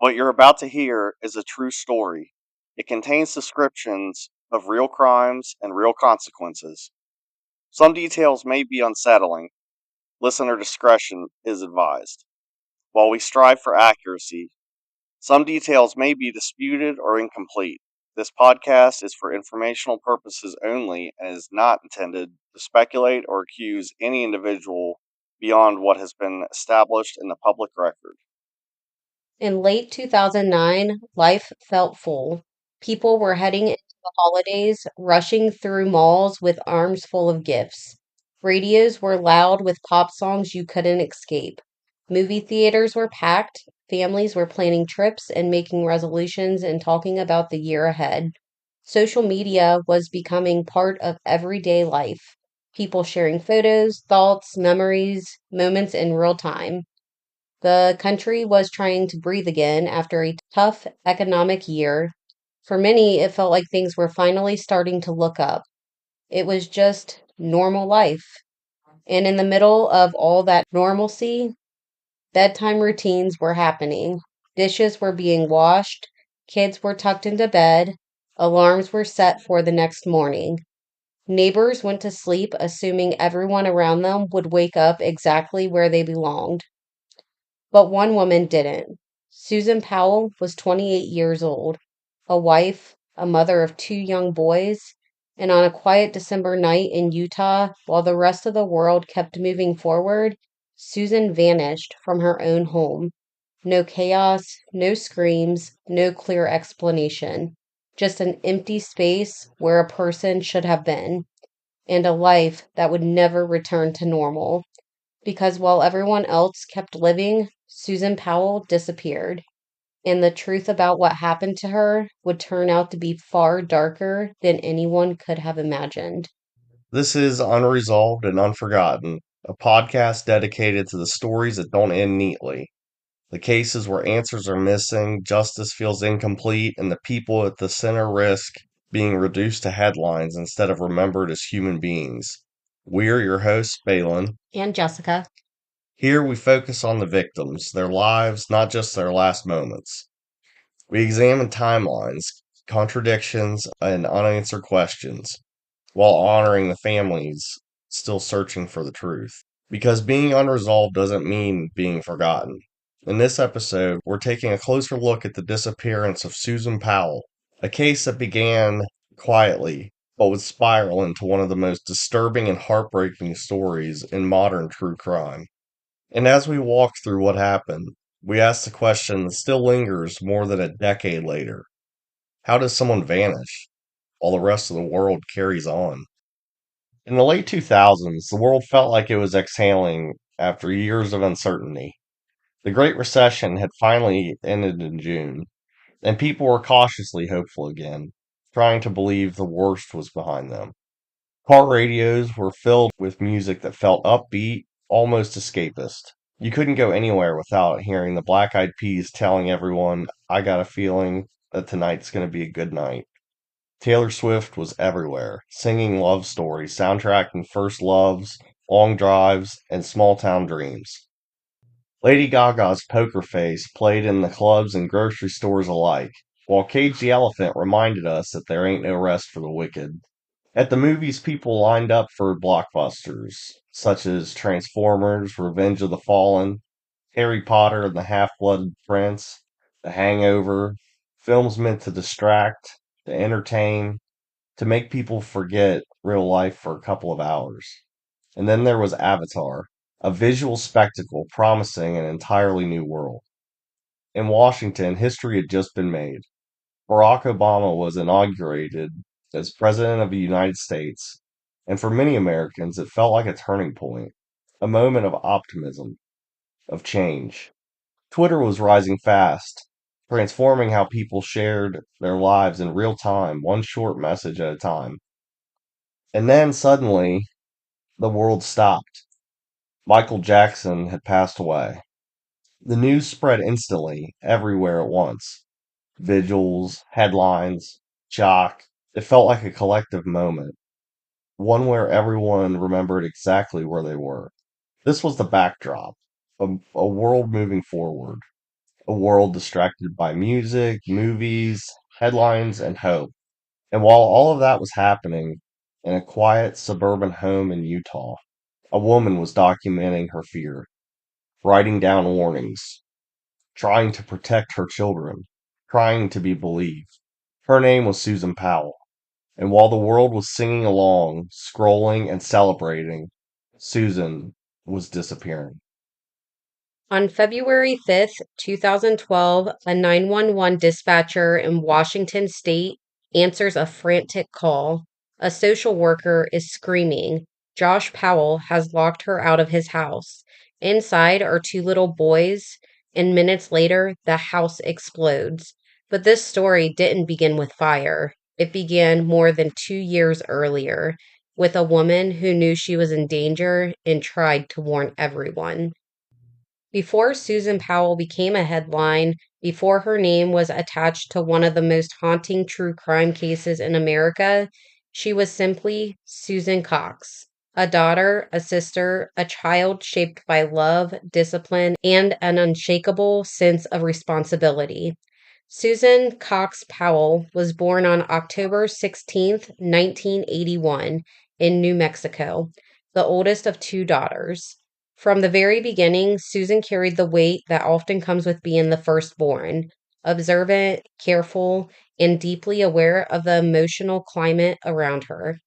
What you're about to hear is a true story. It contains descriptions of real crimes and real consequences. Some details may be unsettling. Listener discretion is advised. While we strive for accuracy, some details may be disputed or incomplete. This podcast is for informational purposes only and is not intended to speculate or accuse any individual beyond what has been established in the public record. In late 2009, life felt full. People were heading into the holidays, rushing through malls with arms full of gifts. Radios were loud with pop songs you couldn't escape. Movie theaters were packed. Families were planning trips and making resolutions and talking about the year ahead. Social media was becoming part of everyday life. People sharing photos, thoughts, memories, moments in real time. The country was trying to breathe again after a tough economic year. For many, it felt like things were finally starting to look up. It was just normal life. And in the middle of all that normalcy, bedtime routines were happening. Dishes were being washed, kids were tucked into bed, alarms were set for the next morning. Neighbors went to sleep assuming everyone around them would wake up exactly where they belonged. But one woman didn't. Susan Powell was 28 years old, a wife, a mother of two young boys, and on a quiet December night in Utah, while the rest of the world kept moving forward, Susan vanished from her own home. No chaos, no screams, no clear explanation. Just an empty space where a person should have been, and a life that would never return to normal because while everyone else kept living, Susan Powell disappeared. And the truth about what happened to her would turn out to be far darker than anyone could have imagined. This is Unresolved and Unforgotten, a podcast dedicated to the stories that don't end neatly. The cases where answers are missing, justice feels incomplete, and the people at the center risk being reduced to headlines instead of remembered as human beings. We're your hosts, Balin. And Jessica. Here we focus on the victims, their lives, not just their last moments. We examine timelines, contradictions, and unanswered questions, while honoring the families still searching for the truth. Because being unresolved doesn't mean being forgotten. In this episode, we're taking a closer look at the disappearance of Susan Powell, a case that began quietly but would spiral into one of the most disturbing and heartbreaking stories in modern true crime. And as we walk through what happened, we ask the question that still lingers more than a decade later. How does someone vanish while the rest of the world carries on? In the late 2000s, the world felt like it was exhaling after years of uncertainty. The Great Recession had finally ended in June, and people were cautiously hopeful again, trying to believe the worst was behind them. Car radios were filled with music that felt upbeat, almost escapist. You couldn't go anywhere without hearing the Black Eyed Peas telling everyone, I got a feeling that tonight's going to be a good night. Taylor Swift was everywhere, singing love stories, soundtracking first loves, long drives, and small town dreams. Lady Gaga's Poker Face played in the clubs and grocery stores alike, while Cage the Elephant reminded us that there ain't no rest for the wicked. At the movies, people lined up for blockbusters, such as Transformers, Revenge of the Fallen, Harry Potter and the Half-Blood Prince, The Hangover, films meant to distract, to entertain, to make people forget real life for a couple of hours. And then there was Avatar, a visual spectacle promising an entirely new world. In Washington, history had just been made. Barack Obama was inaugurated as President of the United States, and for many Americans, it felt like a turning point, a moment of optimism, of change. Twitter was rising fast, transforming how people shared their lives in real time, one short message at a time. And then suddenly, the world stopped. Michael Jackson had passed away. The news spread instantly, everywhere at once. Vigils, headlines, shock. It felt like a collective moment, one where everyone remembered exactly where they were. This was the backdrop, a world moving forward, a world distracted by music, movies, headlines, and hope. And while all of that was happening, in a quiet suburban home in Utah, a woman was documenting her fear, writing down warnings, trying to protect her children, trying to be believed. Her name was Susan Powell, and while the world was singing along, scrolling, and celebrating, Susan was disappearing. On February 5th, 2012, a 911 dispatcher in Washington state answers a frantic call. A social worker is screaming. Josh Powell has locked her out of his house. Inside are two little boys, and minutes later, the house explodes. But this story didn't begin with fire. It began more than 2 years earlier with a woman who knew she was in danger and tried to warn everyone. Before Susan Powell became a headline, before her name was attached to one of the most haunting true crime cases in America, she was simply Susan Cox, a daughter, a sister, a child shaped by love, discipline, and an unshakable sense of responsibility. Susan Cox Powell was born on October 16th, 1981, in New Mexico, the oldest of two daughters. From the very beginning, Susan carried the weight that often comes with being the firstborn, observant, careful, and deeply aware of the emotional climate around her.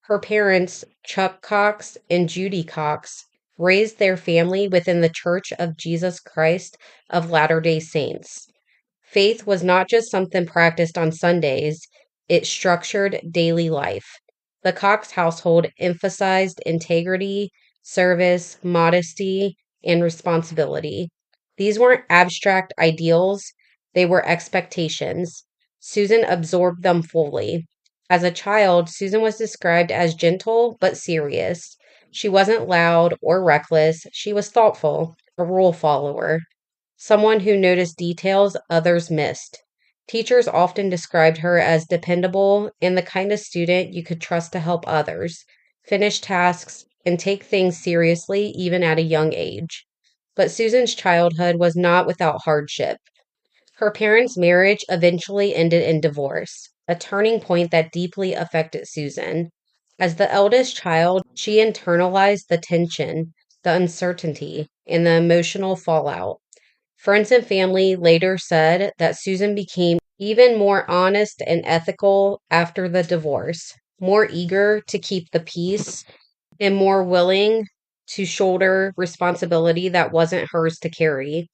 Her parents, Chuck Cox and Judy Cox, raised their family within the Church of Jesus Christ of Latter day Saints. Faith was not just something practiced on Sundays, it structured daily life. The Cox household emphasized integrity, service, modesty, and responsibility. These weren't abstract ideals, they were expectations. Susan absorbed them fully. As a child, Susan was described as gentle but serious. She wasn't loud or reckless, she was thoughtful, a rule follower, someone who noticed details others missed. Teachers often described her as dependable and the kind of student you could trust to help others, finish tasks, and take things seriously even at a young age. But Susan's childhood was not without hardship. Her parents' marriage eventually ended in divorce, a turning point that deeply affected Susan. As the eldest child, she internalized the tension, the uncertainty, and the emotional fallout. Friends and family later said that Susan became even more honest and ethical after the divorce, more eager to keep the peace, and more willing to shoulder responsibility that wasn't hers to carry.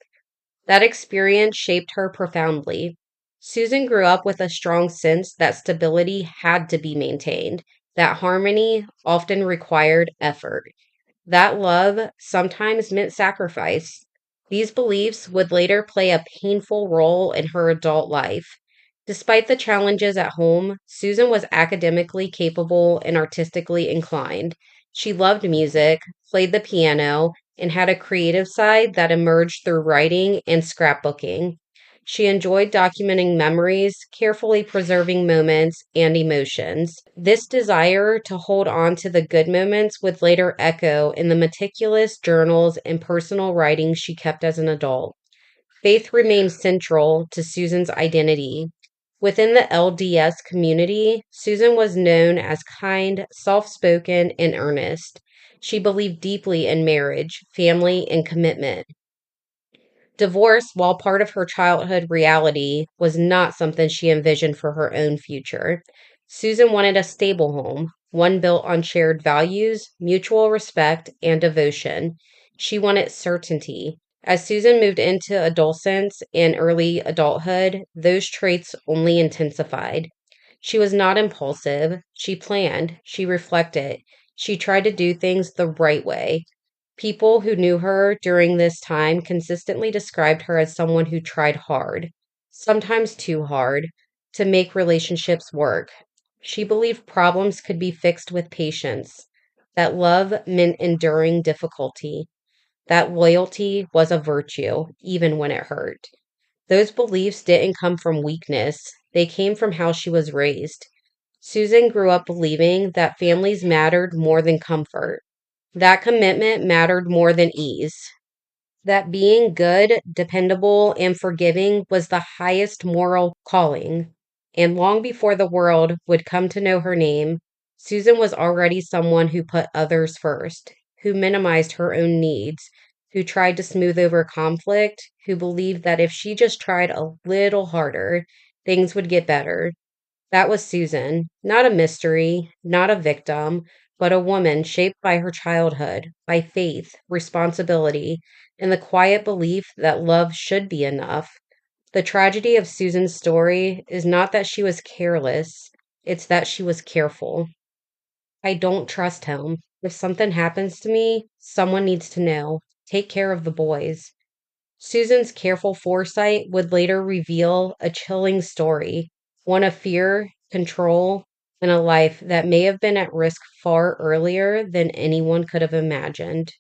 That experience shaped her profoundly. Susan grew up with a strong sense that stability had to be maintained, that harmony often required effort, that love sometimes meant sacrifice. These beliefs would later play a painful role in her adult life. Despite the challenges at home, Susan was academically capable and artistically inclined. She loved music, played the piano, and had a creative side that emerged through writing and scrapbooking. She enjoyed documenting memories, carefully preserving moments and emotions. This desire to hold on to the good moments would later echo in the meticulous journals and personal writings she kept as an adult. Faith remained central to Susan's identity. Within the LDS community, Susan was known as kind, soft spoken, and earnest. She believed deeply in marriage, family, and commitment. Divorce, while part of her childhood reality, was not something she envisioned for her own future. Susan wanted a stable home, one built on shared values, mutual respect, and devotion. She wanted certainty. As Susan moved into adolescence and early adulthood, those traits only intensified. She was not impulsive. She planned. She reflected. She tried to do things the right way. People who knew her during this time consistently described her as someone who tried hard, sometimes too hard, to make relationships work. She believed problems could be fixed with patience, that love meant enduring difficulty, that loyalty was a virtue, even when it hurt. Those beliefs didn't come from weakness, they came from how she was raised. Susan grew up believing that families mattered more than comfort, that commitment mattered more than ease, that being good, dependable, and forgiving was the highest moral calling. And long before the world would come to know her name, Susan was already someone who put others first, who minimized her own needs, who tried to smooth over conflict, who believed that if she just tried a little harder, things would get better. That was Susan, not a mystery, not a victim, but a woman shaped by her childhood, by faith, responsibility, and the quiet belief that love should be enough. The tragedy of Susan's story is not that she was careless, it's that she was careful. I don't trust him. If something happens to me, someone needs to know. Take care of the boys. Susan's careful foresight would later reveal a chilling story, one of fear, control, and a life that may have been at risk far earlier than anyone could have imagined.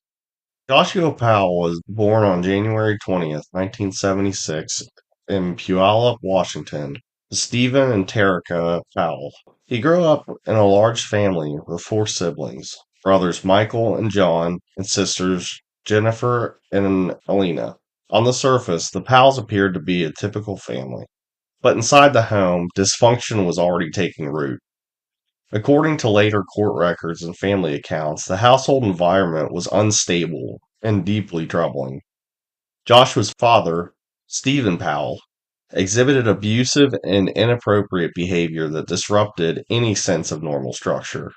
Joshua Powell was born on January 20th, 1976, in Puyallup, Washington, to Stephen and Terica Powell. He grew up in a large family with four siblings, brothers Michael and John, and sisters Jennifer and Alina. On the surface, the Powells appeared to be a typical family, but inside the home, dysfunction was already taking root. According to later court records and family accounts, the household environment was unstable and deeply troubling. Joshua's father, Stephen Powell, exhibited abusive and inappropriate behavior that disrupted any sense of normal structure.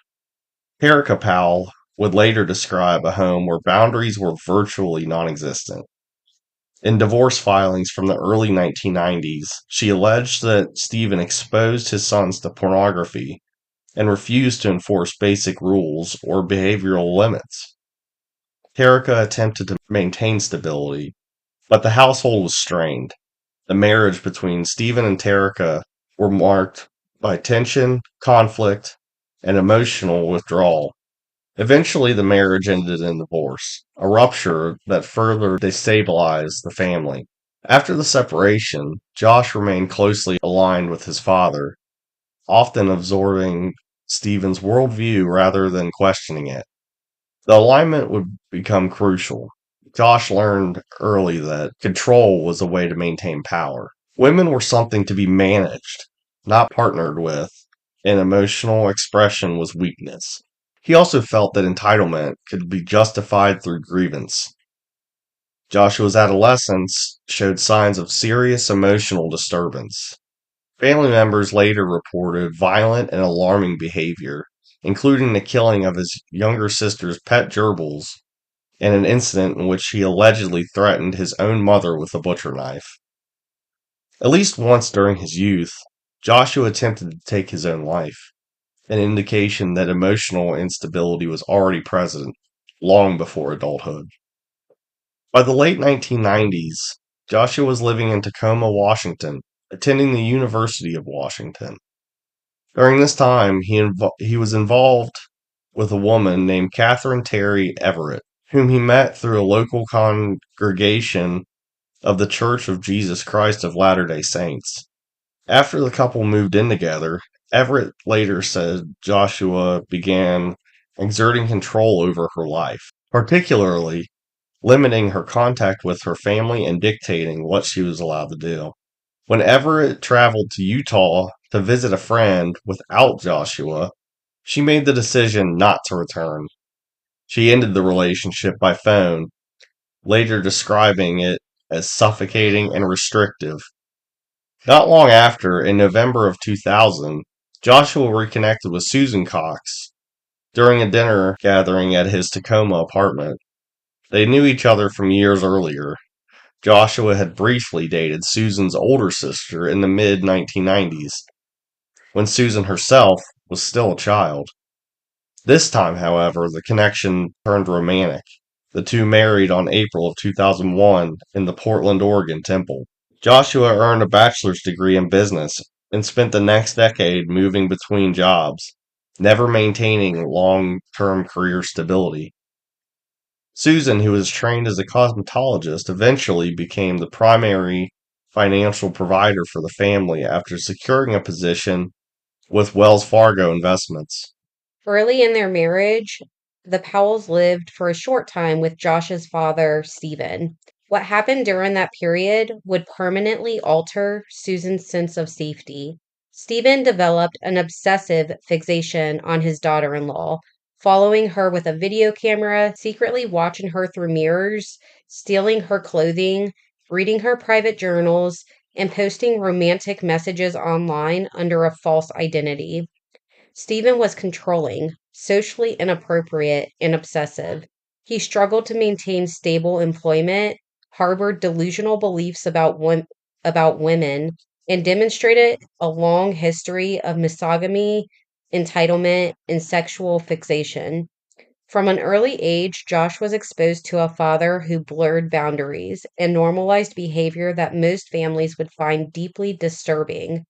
Erica Powell would later describe a home where boundaries were virtually non existent. In divorce filings from the early 1990s, she alleged that Stephen exposed his sons to pornography and refused to enforce basic rules or behavioral limits. Terica attempted to maintain stability, but the household was strained. The marriage between Stephen and Terica were marked by tension, conflict, and emotional withdrawal. Eventually, the marriage ended in divorce, a rupture that further destabilized the family. After the separation, Josh remained closely aligned with his father, often absorbing Stephen's worldview rather than questioning it. The alignment would become crucial. Josh learned early that control was a way to maintain power. Women were something to be managed, not partnered with, and emotional expression was weakness. He also felt that entitlement could be justified through grievance. Joshua's adolescence showed signs of serious emotional disturbance. Family members later reported violent and alarming behavior, including the killing of his younger sister's pet gerbils and an incident in which he allegedly threatened his own mother with a butcher knife. At least once during his youth, Joshua attempted to take his own life, an indication that emotional instability was already present long before adulthood. By the late 1990s, Joshua was living in Tacoma, Washington, attending the University of Washington. During this time, he was involved with a woman named Catherine Terry Everett, whom he met through a local congregation of the Church of Jesus Christ of Latter-day Saints. After the couple moved in together, Everett later said Joshua began exerting control over her life, particularly limiting her contact with her family and dictating what she was allowed to do. When Everett traveled to Utah to visit a friend without Joshua, she made the decision not to return. She ended the relationship by phone, later describing it as suffocating and restrictive. Not long after, in November of 2000, Joshua reconnected with Susan Cox during a dinner gathering at his Tacoma apartment. They knew each other from years earlier. Joshua had briefly dated Susan's older sister in the mid 1990s, when Susan herself was still a child. This time, however, the connection turned romantic. The two married on April of 2001 in the Portland, Oregon temple. Joshua earned a bachelor's degree in business and spent the next decade moving between jobs, never maintaining long-term career stability. Susan, who was trained as a cosmetologist, eventually became the primary financial provider for the family after securing a position with Wells Fargo Investments. Early in their marriage, the Powells lived for a short time with Josh's father, Stephen. What happened during that period would permanently alter Susan's sense of safety. Stephen developed an obsessive fixation on his daughter in law, following her with a video camera, secretly watching her through mirrors, stealing her clothing, reading her private journals, and posting romantic messages online under a false identity. Stephen was controlling, socially inappropriate, and obsessive. He struggled to maintain stable employment, harbored delusional beliefs about women, and demonstrated a long history of misogamy, entitlement, and sexual fixation. From an early age, Josh was exposed to a father who blurred boundaries and normalized behavior that most families would find deeply disturbing.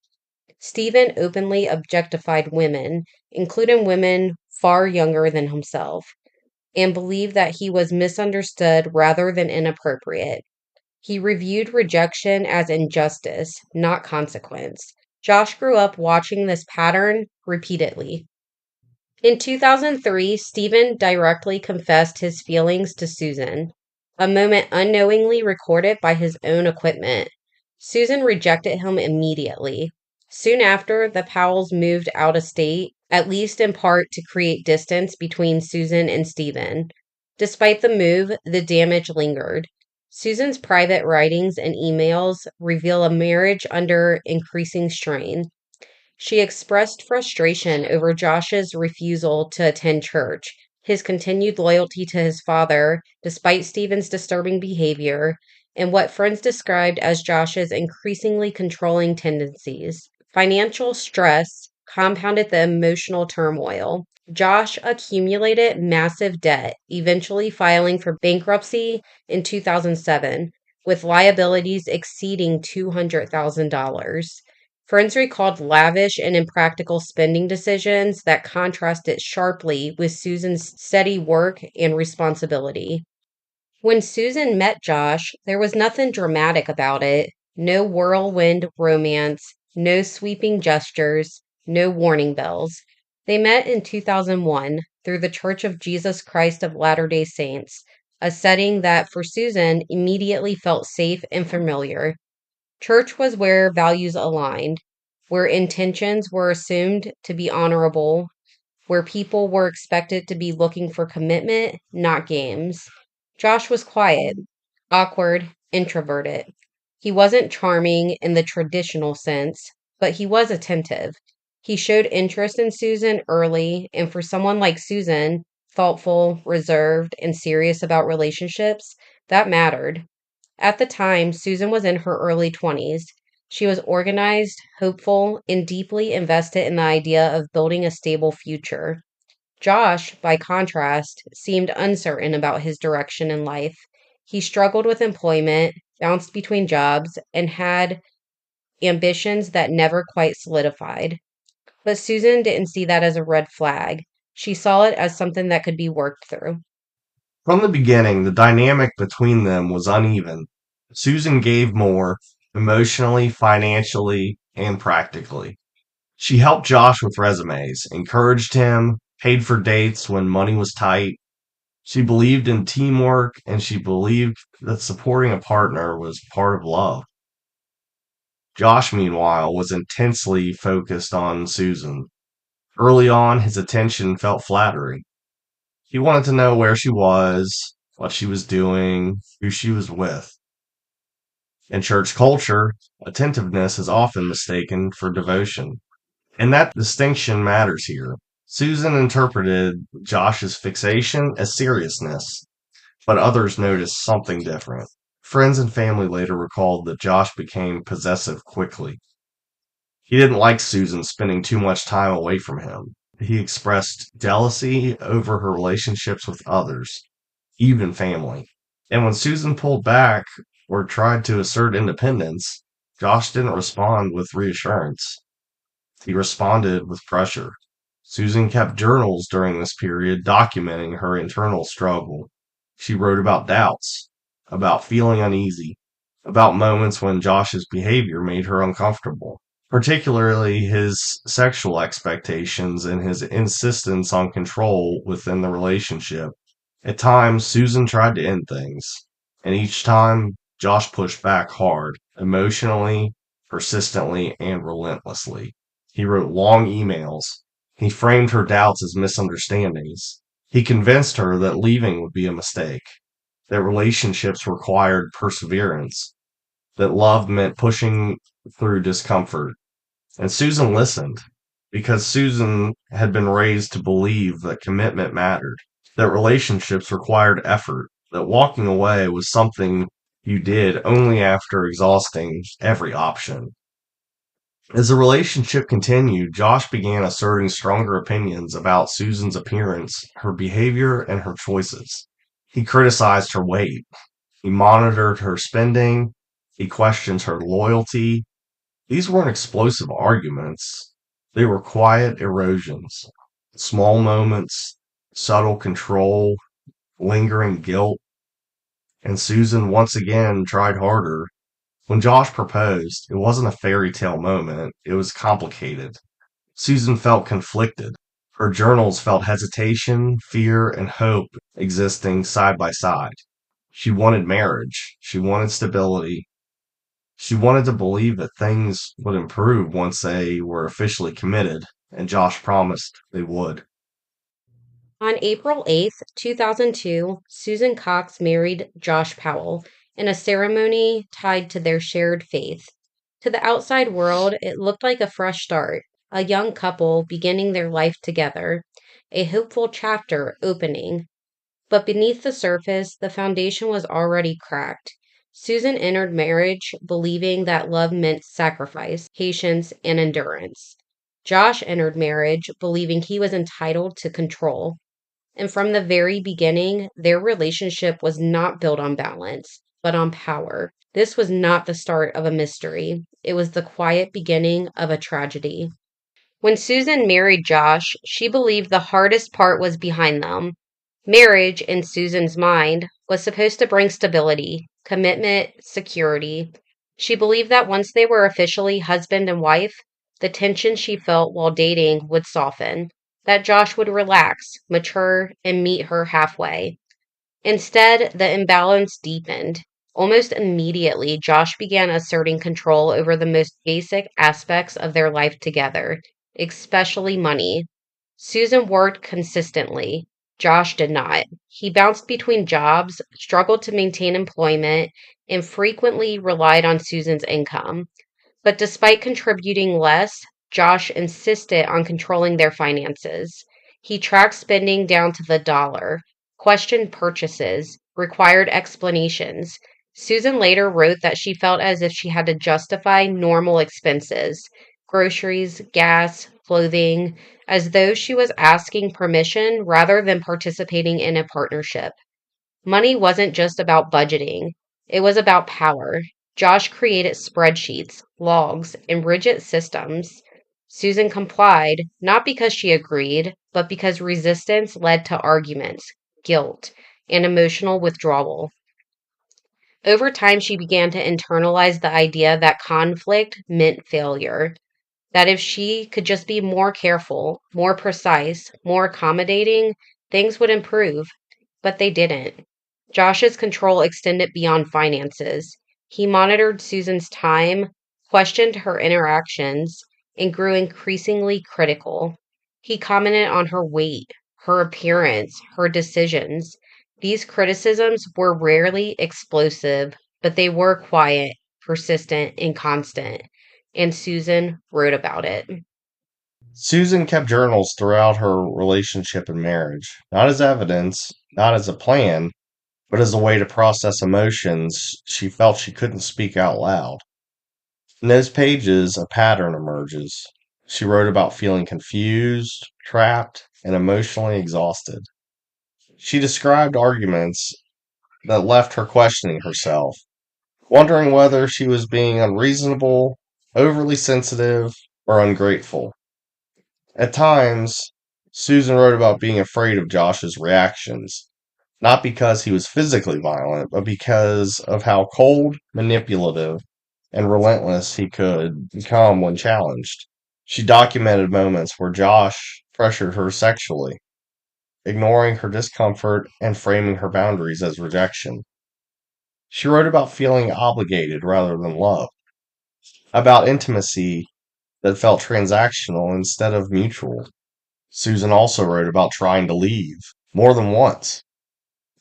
Stephen openly objectified women, including women far younger than himself, and believed that he was misunderstood rather than inappropriate. He reviewed rejection as injustice, not consequence. Josh grew up watching this pattern repeatedly. In 2003, Stephen directly confessed his feelings to Susan, a moment unknowingly recorded by his own equipment. Susan rejected him immediately. Soon after, the Powells moved out of state, at least in part to create distance between Susan and Stephen. Despite the move, the damage lingered. Susan's private writings and emails reveal a marriage under increasing strain. She expressed frustration over Josh's refusal to attend church, his continued loyalty to his father, despite Stephen's disturbing behavior, and what friends described as Josh's increasingly controlling tendencies. Financial stress compounded the emotional turmoil. Josh accumulated massive debt, eventually filing for bankruptcy in 2007, with liabilities exceeding $200,000. Friends recalled lavish and impractical spending decisions that contrasted sharply with Susan's steady work and responsibility. When Susan met Josh, there was nothing dramatic about it. No whirlwind romance, no sweeping gestures, no warning bells. They met in 2001 through the Church of Jesus Christ of Latter day Saints, a setting that for Susan immediately felt safe and familiar. Church was where values aligned, where intentions were assumed to be honorable, where people were expected to be looking for commitment, not games. Josh was quiet, awkward, introverted. He wasn't charming in the traditional sense, but he was attentive. He showed interest in Susan early, and for someone like Susan, thoughtful, reserved, and serious about relationships, that mattered. At the time, Susan was in her early 20s. She was organized, hopeful, and deeply invested in the idea of building a stable future. Josh, by contrast, seemed uncertain about his direction in life. He struggled with employment, bounced between jobs, and had ambitions that never quite solidified. But Susan didn't see that as a red flag. She saw it as something that could be worked through. From the beginning, the dynamic between them was uneven. Susan gave more, emotionally, financially, and practically. She helped Josh with resumes, encouraged him, paid for dates when money was tight. She believed in teamwork, and she believed that supporting a partner was part of love. Josh, meanwhile, was intensely focused on Susan. Early on, his attention felt flattering. He wanted to know where she was, what she was doing, who she was with. In church culture, attentiveness is often mistaken for devotion. And that distinction matters here. Susan interpreted Josh's fixation as seriousness, but others noticed something different. Friends and family later recalled that Josh became possessive quickly. He didn't like Susan spending too much time away from him. He expressed jealousy over her relationships with others, even family. And when Susan pulled back or tried to assert independence, Josh didn't respond with reassurance. He responded with pressure. Susan kept journals during this period documenting her internal struggle. She wrote about doubts, about feeling uneasy, about moments when Josh's behavior made her uncomfortable, particularly his sexual expectations and his insistence on control within the relationship. At times, Susan tried to end things. And each time, Josh pushed back hard, emotionally, persistently, and relentlessly. He wrote long emails. He framed her doubts as misunderstandings. He convinced her that leaving would be a mistake, that relationships required perseverance, that love meant pushing through discomfort. And Susan listened because Susan had been raised to believe that commitment mattered, that relationships required effort, that walking away was something you did only after exhausting every option. As the relationship continued, Josh began asserting stronger opinions about Susan's appearance, her behavior, and her choices. He criticized her weight. He monitored her spending. He questioned her loyalty. These weren't explosive arguments. They were quiet erosions, small moments, subtle control, lingering guilt, and Susan once again tried harder. When Josh proposed, it wasn't a fairy tale moment, it was complicated. Susan felt conflicted. Her journals felt hesitation, fear, and hope existing side by side. She wanted marriage. She wanted stability. She wanted to believe that things would improve once they were officially committed, and Josh promised they would. On April 8th, 2002, Susan Cox married Josh Powell in a ceremony tied to their shared faith. To the outside world, it looked like a fresh start, a young couple beginning their life together, a hopeful chapter opening. But beneath the surface, the foundation was already cracked. Susan entered marriage believing that love meant sacrifice, patience, and endurance. Josh entered marriage believing he was entitled to control. And from the very beginning, their relationship was not built on balance, but on power. This was not the start of a mystery, it was the quiet beginning of a tragedy. When Susan married Josh, she believed the hardest part was behind them. Marriage, in Susan's mind, was supposed to bring stability, commitment, security. She believed that once they were officially husband and wife, the tension she felt while dating would soften, that Josh would relax, mature, and meet her halfway. Instead, the imbalance deepened. Almost immediately, Josh began asserting control over the most basic aspects of their life together, especially money. Susan worked consistently. Josh did not. He bounced between jobs, struggled to maintain employment, and frequently relied on Susan's income. But despite contributing less, Josh insisted on controlling their finances. He tracked spending down to the dollar, questioned purchases, required explanations. Susan later wrote that she felt as if she had to justify normal expenses, groceries, gas, clothing, as though she was asking permission rather than participating in a partnership. Money wasn't just about budgeting, it was about power. Josh created spreadsheets, logs, and rigid systems. Susan complied, not because she agreed, but because resistance led to arguments, guilt, and emotional withdrawal. Over time, she began to internalize the idea that conflict meant failure, that if she could just be more careful, more precise, more accommodating, things would improve. But they didn't. Josh's control extended beyond finances. He monitored Susan's time, questioned her interactions, and grew increasingly critical. He commented on her weight, her appearance, her decisions. These criticisms were rarely explosive, but they were quiet, persistent, and constant. And Susan wrote about it. Susan kept journals throughout her relationship and marriage, not as evidence, not as a plan, but as a way to process emotions she felt she couldn't speak out loud. In those pages, a pattern emerges. She wrote about feeling confused, trapped, and emotionally exhausted. She described arguments that left her questioning herself, wondering whether she was being unreasonable, overly sensitive, or ungrateful. At times, Susan wrote about being afraid of Josh's reactions, not because he was physically violent, but because of how cold, manipulative, and relentless he could become when challenged. She documented moments where Josh pressured her sexually, ignoring her discomfort and framing her boundaries as rejection. She wrote about feeling obligated rather than love, about intimacy that felt transactional instead of mutual. Susan also wrote about trying to leave more than once.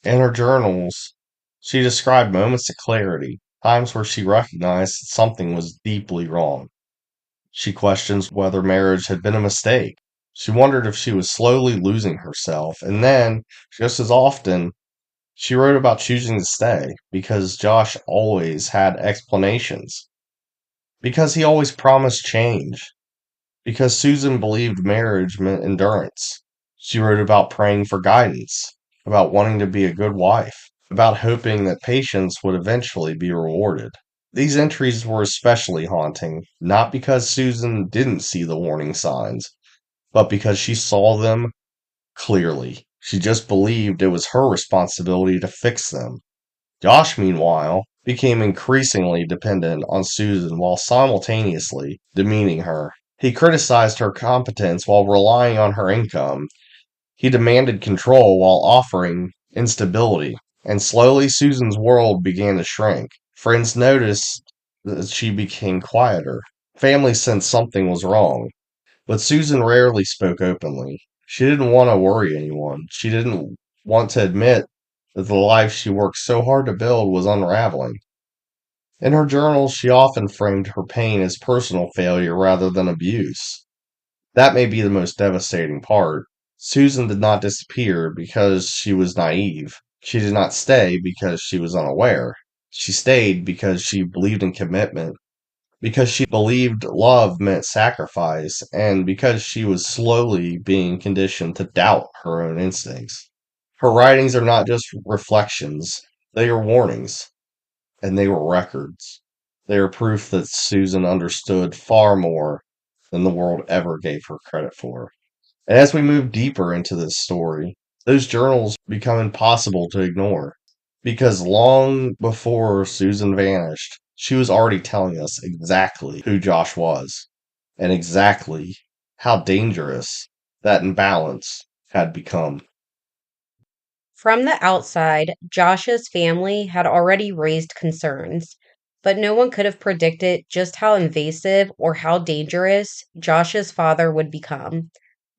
In her journals, she described moments of clarity, times where she recognized that something was deeply wrong. She questions whether marriage had been a mistake. She wondered if she was slowly losing herself. And then, just as often, she wrote about choosing to stay because Josh always had explanations, because he always promised change, because Susan believed marriage meant endurance. She wrote about praying for guidance, about wanting to be a good wife, about hoping that patience would eventually be rewarded. These entries were especially haunting, not because Susan didn't see the warning signs, but because she saw them clearly. She just believed it was her responsibility to fix them. Josh, meanwhile, became increasingly dependent on Susan while simultaneously demeaning her. He criticized her competence while relying on her income. He demanded control while offering instability. And slowly, Susan's world began to shrink. Friends noticed that she became quieter. Family sensed something was wrong. But Susan rarely spoke openly. She didn't want to worry anyone. She didn't want to admit that the life she worked so hard to build was unraveling. In her journals, she often framed her pain as personal failure rather than abuse. That may be the most devastating part. Susan did not disappear because she was naive. She did not stay because she was unaware. She stayed because she believed in commitment, because she believed love meant sacrifice, and because she was slowly being conditioned to doubt her own instincts. Her writings are not just reflections, they are warnings, and they were records. They are proof that Susan understood far more than the world ever gave her credit for. And as we move deeper into this story, those journals become impossible to ignore. Because long before Susan vanished, she was already telling us exactly who Josh was and exactly how dangerous that imbalance had become. From the outside, Josh's family had already raised concerns, but no one could have predicted just how invasive or how dangerous Josh's father would become.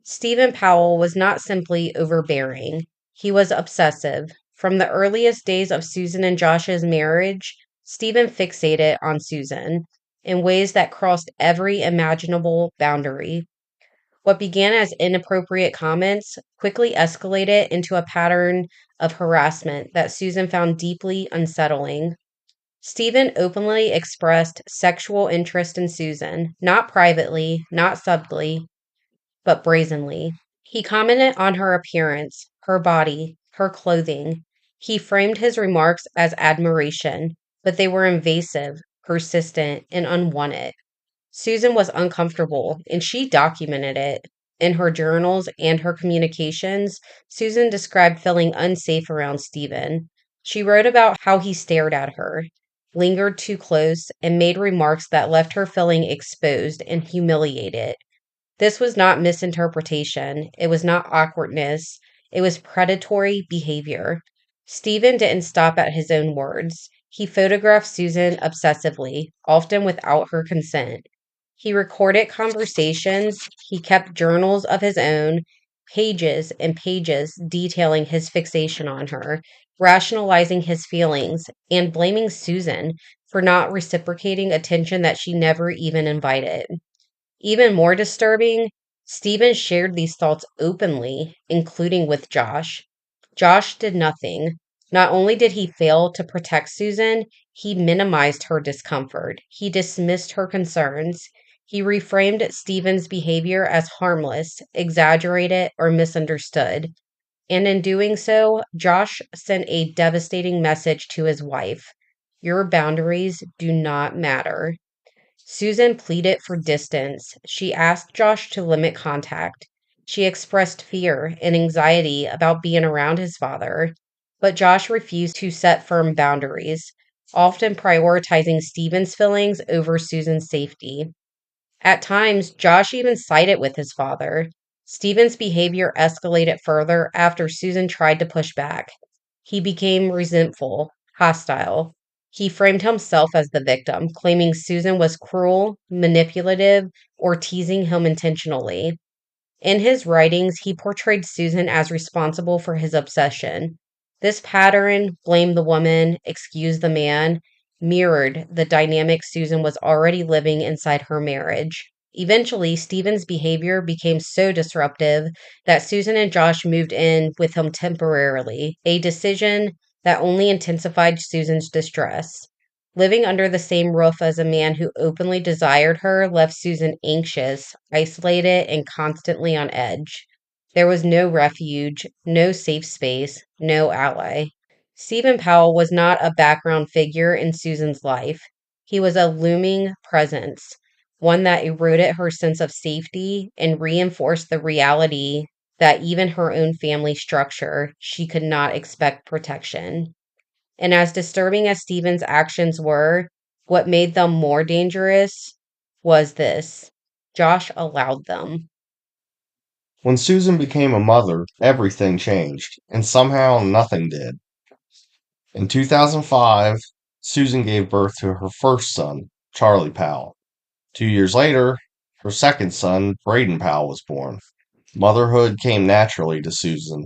Stephen Powell was not simply overbearing, he was obsessive. From the earliest days of Susan and Josh's marriage, Stephen fixated on Susan in ways that crossed every imaginable boundary. What began as inappropriate comments quickly escalated into a pattern of harassment that Susan found deeply unsettling. Stephen openly expressed sexual interest in Susan, not privately, not subtly, but brazenly. He commented on her appearance, her body, her clothing. He framed his remarks as admiration, but they were invasive, persistent, and unwanted. Susan was uncomfortable, and she documented it. In her journals and her communications, Susan described feeling unsafe around Stephen. She wrote about how he stared at her, lingered too close, and made remarks that left her feeling exposed and humiliated. This was not misinterpretation. It was not awkwardness. It was predatory behavior. Stephen didn't stop at his own words. He photographed Susan obsessively, often without her consent. He recorded conversations. He kept journals of his own, pages and pages detailing his fixation on her, rationalizing his feelings, and blaming Susan for not reciprocating attention that she never even invited. Even more disturbing, Stephen shared these thoughts openly, including with Josh. Josh did nothing. Not only did he fail to protect Susan, he minimized her discomfort. He dismissed her concerns. He reframed Stephen's behavior as harmless, exaggerated, or misunderstood. And in doing so, Josh sent a devastating message to his wife. Your boundaries do not matter. Susan pleaded for distance. She asked Josh to limit contact. She expressed fear and anxiety about being around his father, but Josh refused to set firm boundaries, often prioritizing Stephen's feelings over Susan's safety. At times, Josh even sided with his father. Stephen's behavior escalated further after Susan tried to push back. He became resentful, hostile. He framed himself as the victim, claiming Susan was cruel, manipulative, or teasing him intentionally. In his writings, he portrayed Susan as responsible for his obsession. This pattern, blame the woman, excuse the man, mirrored the dynamic Susan was already living inside her marriage. Eventually, Stephen's behavior became so disruptive that Susan and Josh moved in with him temporarily, a decision that only intensified Susan's distress. Living under the same roof as a man who openly desired her left Susan anxious, isolated, and constantly on edge. There was no refuge, no safe space, no ally. Stephen Powell was not a background figure in Susan's life. He was a looming presence, one that eroded her sense of safety and reinforced the reality that even her own family structure, she could not expect protection. And as disturbing as Stephen's actions were, what made them more dangerous was this: Josh allowed them. When Susan became a mother, everything changed, and somehow nothing did. In 2005, Susan gave birth to her first son, Charlie Powell. 2 years later, her second son, Braden Powell, was born. Motherhood came naturally to Susan.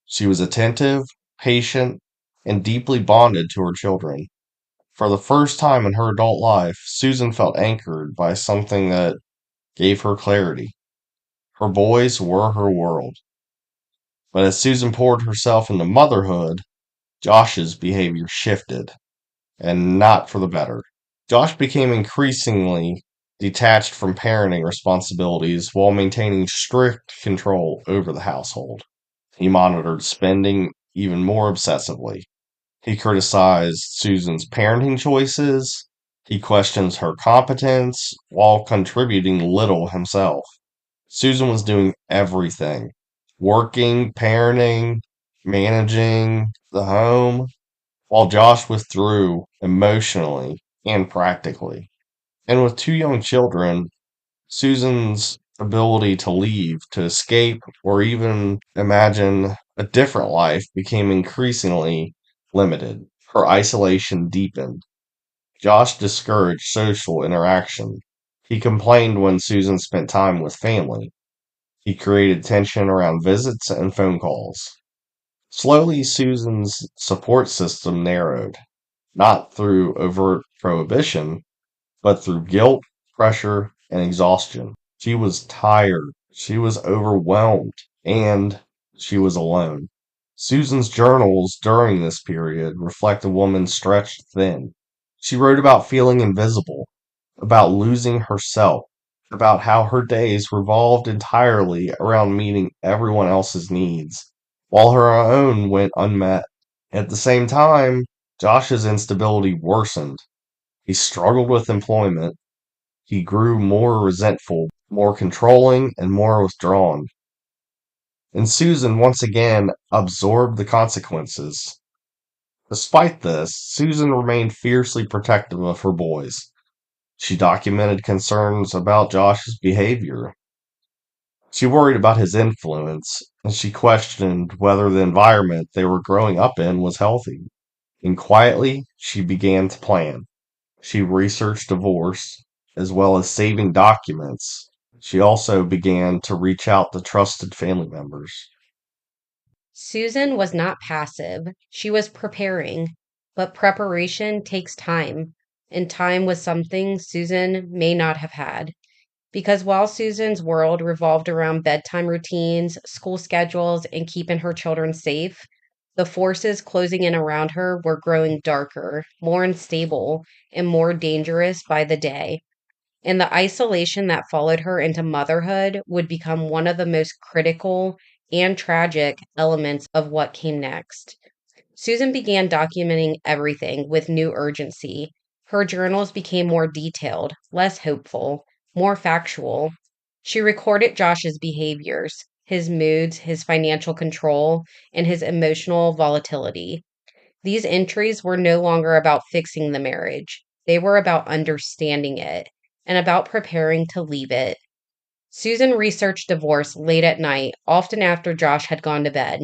She was attentive, patient, and deeply bonded to her children. For the first time in her adult life, Susan felt anchored by something that gave her clarity. Her boys were her world. But as Susan poured herself into motherhood, Josh's behavior shifted, and not for the better. Josh became increasingly detached from parenting responsibilities while maintaining strict control over the household. He monitored spending even more obsessively. He criticized Susan's parenting choices. He questions her competence while contributing little himself. Susan was doing everything: working, parenting, managing the home, while Josh withdrew emotionally and practically. And with two young children, Susan's ability to leave, to escape, or even imagine a different life became increasingly limited. Her isolation deepened. Josh discouraged social interaction. He complained when Susan spent time with family. He created tension around visits and phone calls. Slowly, Susan's support system narrowed, not through overt prohibition, but through guilt, pressure, and exhaustion. She was tired, she was overwhelmed, and she was alone. Susan's journals during this period reflect a woman stretched thin. She wrote about feeling invisible, about losing herself, about how her days revolved entirely around meeting everyone else's needs, while her own went unmet. At the same time, Josh's instability worsened. He struggled with employment. He grew more resentful, more controlling, and more withdrawn. And Susan once again absorbed the consequences. Despite this, Susan remained fiercely protective of her boys. She documented concerns about Josh's behavior. She worried about his influence, and she questioned whether the environment they were growing up in was healthy. And quietly, she began to plan. She researched divorce, as well as saving documents. She also began to reach out to trusted family members. Susan was not passive, she was preparing. But preparation takes time, and time was something Susan may not have had. Because while Susan's world revolved around bedtime routines, school schedules, and keeping her children safe, the forces closing in around her were growing darker, more unstable, and more dangerous by the day. And the isolation that followed her into motherhood would become one of the most critical and tragic elements of what came next. Susan began documenting everything with new urgency. Her journals became more detailed, less hopeful, more factual. She recorded Josh's behaviors, his moods, his financial control, and his emotional volatility. These entries were no longer about fixing the marriage. They were about understanding it and about preparing to leave it. Susan researched divorce late at night, often after Josh had gone to bed.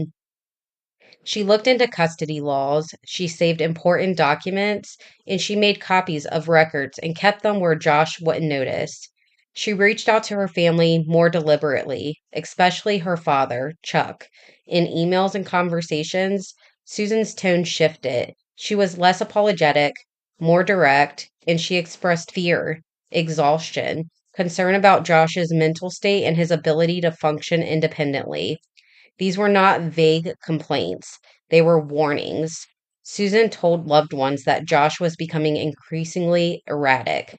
She looked into custody laws, she saved important documents, and she made copies of records and kept them where Josh wouldn't notice. She reached out to her family more deliberately, especially her father, Chuck. In emails and conversations, Susan's tone shifted. She was less apologetic, more direct, and she expressed fear, exhaustion, concern about Josh's mental state and his ability to function independently. These were not vague complaints, they were warnings. Susan told loved ones that Josh was becoming increasingly erratic,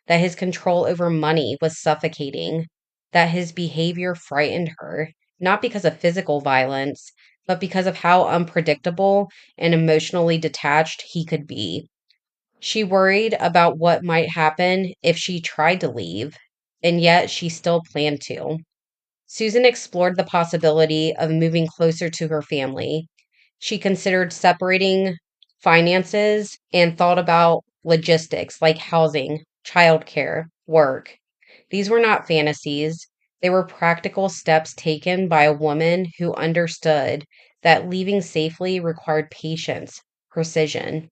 that his control over money was suffocating, that his behavior frightened her, not because of physical violence, but because of how unpredictable and emotionally detached he could be. She worried about what might happen if she tried to leave, and yet she still planned to. Susan explored the possibility of moving closer to her family. She considered separating finances and thought about logistics like housing, childcare, work. These were not fantasies. They were practical steps taken by a woman who understood that leaving safely required patience, precision.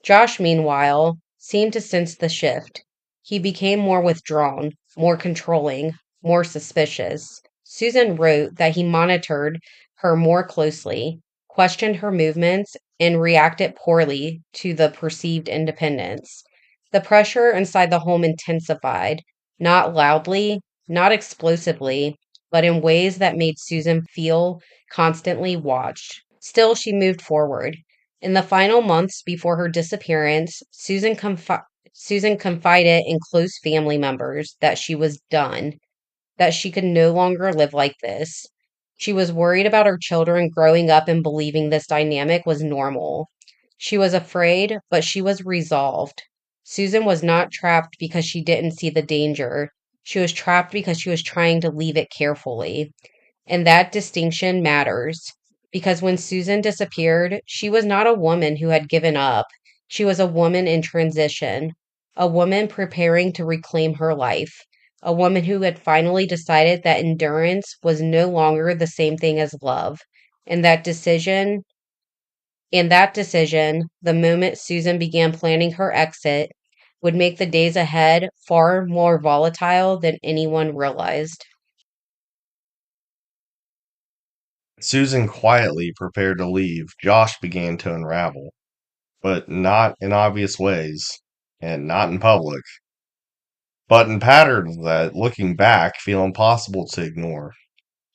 Josh, meanwhile, seemed to sense the shift. He became more withdrawn, more controlling, more suspicious. Susan wrote that he monitored her more closely, questioned her movements, and reacted poorly to the perceived independence. The pressure inside the home intensified, not loudly, not explosively, but in ways that made Susan feel constantly watched. Still, she moved forward. In the final months before her disappearance, Susan confided in close family members that she was done, that she could no longer live like this. She was worried about her children growing up and believing this dynamic was normal. She was afraid, but she was resolved. Susan was not trapped because she didn't see the danger. She was trapped because she was trying to leave it carefully. And that distinction matters because when Susan disappeared, she was not a woman who had given up. She was a woman in transition, a woman preparing to reclaim her life, a woman who had finally decided that endurance was no longer the same thing as love. And that decision, the moment Susan began planning her exit, would make the days ahead far more volatile than anyone realized. Susan quietly prepared to leave. Josh began to unravel, but not in obvious ways, and not in public, but in patterns that, looking back, feel impossible to ignore.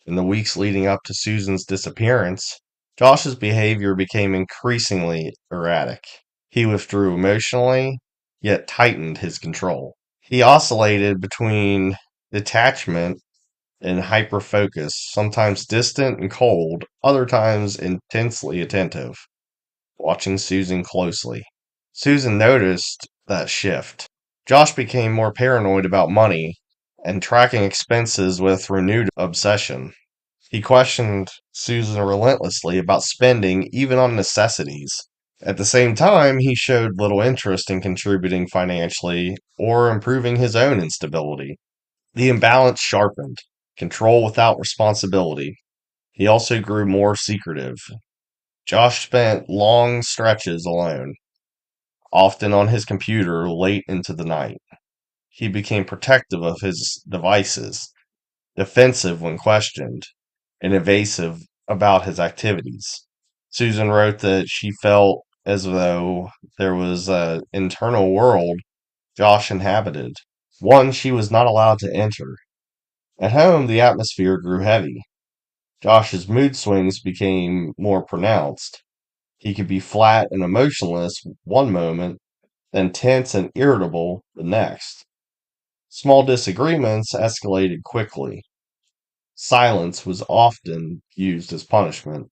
In the weeks leading up to Susan's disappearance, Josh's behavior became increasingly erratic. He withdrew emotionally, yet tightened his control. He oscillated between detachment and hyperfocus, sometimes distant and cold, other times intensely attentive, watching Susan closely. Susan noticed that shift. Josh became more paranoid about money and tracking expenses with renewed obsession. He questioned Susan relentlessly about spending, even on necessities. At the same time, he showed little interest in contributing financially or improving his own instability. The imbalance sharpened, control without responsibility. He also grew more secretive. Josh spent long stretches alone, often on his computer late into the night. He became protective of his devices, defensive when questioned, and evasive about his activities. Susan wrote that she felt as though there was an internal world Josh inhabited, one she was not allowed to enter. At home, the atmosphere grew heavy. Josh's mood swings became more pronounced. He could be flat and emotionless one moment, then tense and irritable the next. Small disagreements escalated quickly. Silence was often used as punishment.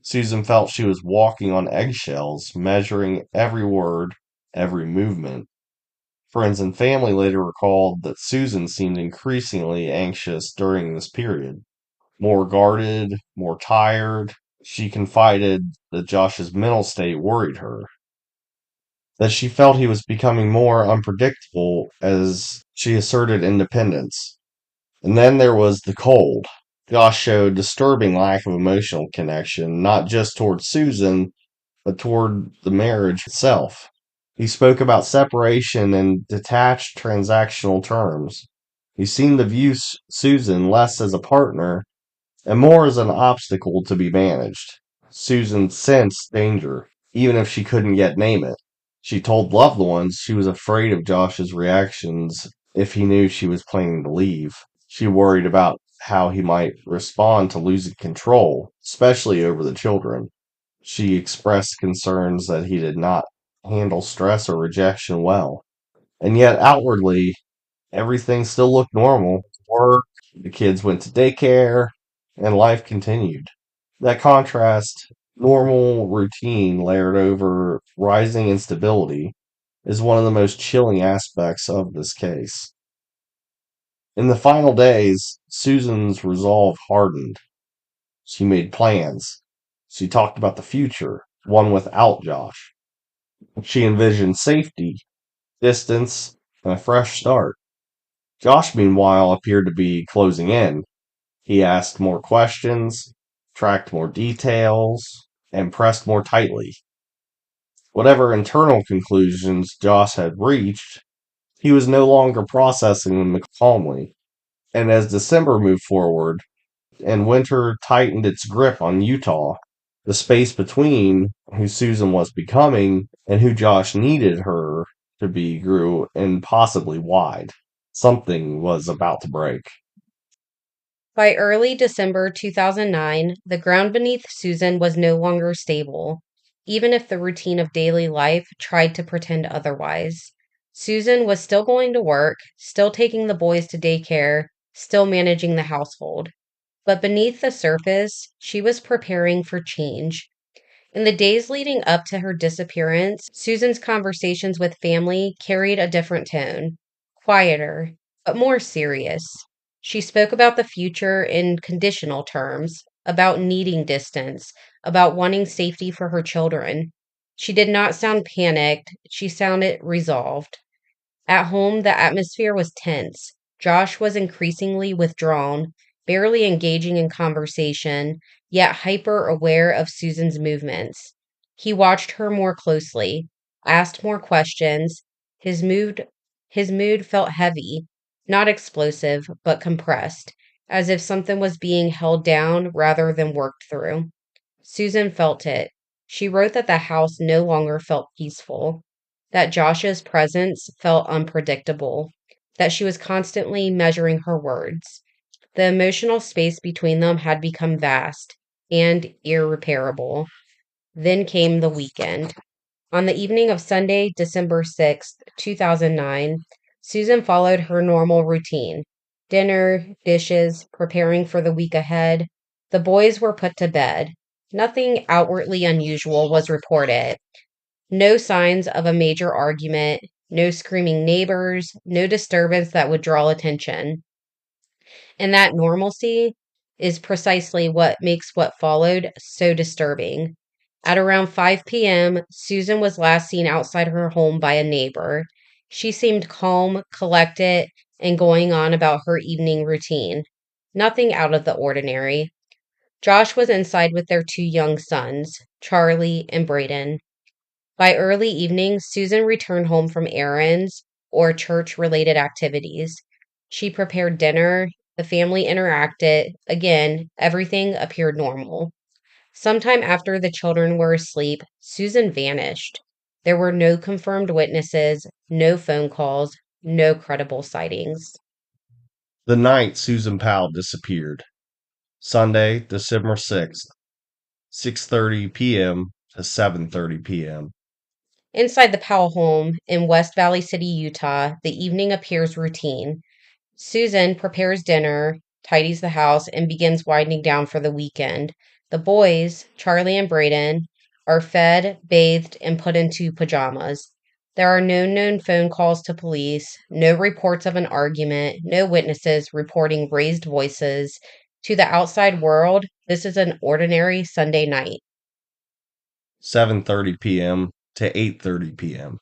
Susan felt she was walking on eggshells, measuring every word, every movement. Friends and family later recalled that Susan seemed increasingly anxious during this period, more guarded, more tired. She confided that Josh's mental state worried her, that she felt he was becoming more unpredictable as she asserted independence. And then there was the cold. Josh showed disturbing lack of emotional connection, not just toward Susan, but toward the marriage itself. He spoke about separation in detached transactional terms. He seemed to view Susan less as a partner and more as an obstacle to be managed. Susan sensed danger, even if she couldn't yet name it. She told loved ones she was afraid of Josh's reactions if he knew she was planning to leave. She worried about how he might respond to losing control, especially over the children. She expressed concerns that he did not handle stress or rejection well. And yet, outwardly, everything still looked normal. Work, the kids went to daycare, and life continued. That contrast, normal routine layered over rising instability, is one of the most chilling aspects of this case. In the final days, Susan's resolve hardened. She made plans. She talked about the future, one without Josh. She envisioned safety, distance, and a fresh start. Josh, meanwhile, appeared to be closing in. He asked more questions, tracked more details, and pressed more tightly. Whatever internal conclusions Josh had reached, he was no longer processing them calmly. And as December moved forward and winter tightened its grip on Utah, the space between who Susan was becoming and who Josh needed her to be grew impossibly wide. Something was about to break. By early December 2009, the ground beneath Susan was no longer stable, even if the routine of daily life tried to pretend otherwise. Susan was still going to work, still taking the boys to daycare, still managing the household. But beneath the surface, she was preparing for change. In the days leading up to her disappearance, Susan's conversations with family carried a different tone, quieter, but more serious. She spoke about the future in conditional terms, about needing distance, about wanting safety for her children. She did not sound panicked, she sounded resolved. At home, the atmosphere was tense. Josh was increasingly withdrawn, barely engaging in conversation, yet hyper aware of Susan's movements. He watched her more closely, asked more questions. His mood his mood felt heavy, not explosive, but compressed, as if something was being held down rather than worked through. Susan felt it. She wrote that the house no longer felt peaceful, that Josh's presence felt unpredictable, that she was constantly measuring her words. The emotional space between them had become vast and irreparable. Then came the weekend. On the evening of Sunday, December 6th, 2009, Susan followed her normal routine: dinner, dishes, preparing for the week ahead. The boys were put to bed. Nothing outwardly unusual was reported. No signs of a major argument, no screaming neighbors, no disturbance that would draw attention. And that normalcy is precisely what makes what followed so disturbing. At around 5 p.m., Susan was last seen outside her home by a neighbor. She seemed calm, collected, and going on about her evening routine. Nothing out of the ordinary. Josh was inside with their two young sons, Charlie and Braden. By early evening, Susan returned home from errands or church related activities. She prepared dinner. The family interacted. Again, everything appeared normal. Sometime after the children were asleep, Susan vanished. There were no confirmed witnesses, no phone calls, no credible sightings. The night Susan Powell disappeared. Sunday, December 6th, 6:30 p.m. to 7:30 p.m. Inside the Powell home in West Valley City, Utah, the evening appears routine. Susan prepares dinner, tidies the house, and begins winding down for the weekend. The boys, Charlie and Braden, are fed, bathed, and put into pajamas. There are no known phone calls to police, no reports of an argument, no witnesses reporting raised voices. To the outside world, this is an ordinary Sunday night. 7:30 p.m. to 8:30 p.m.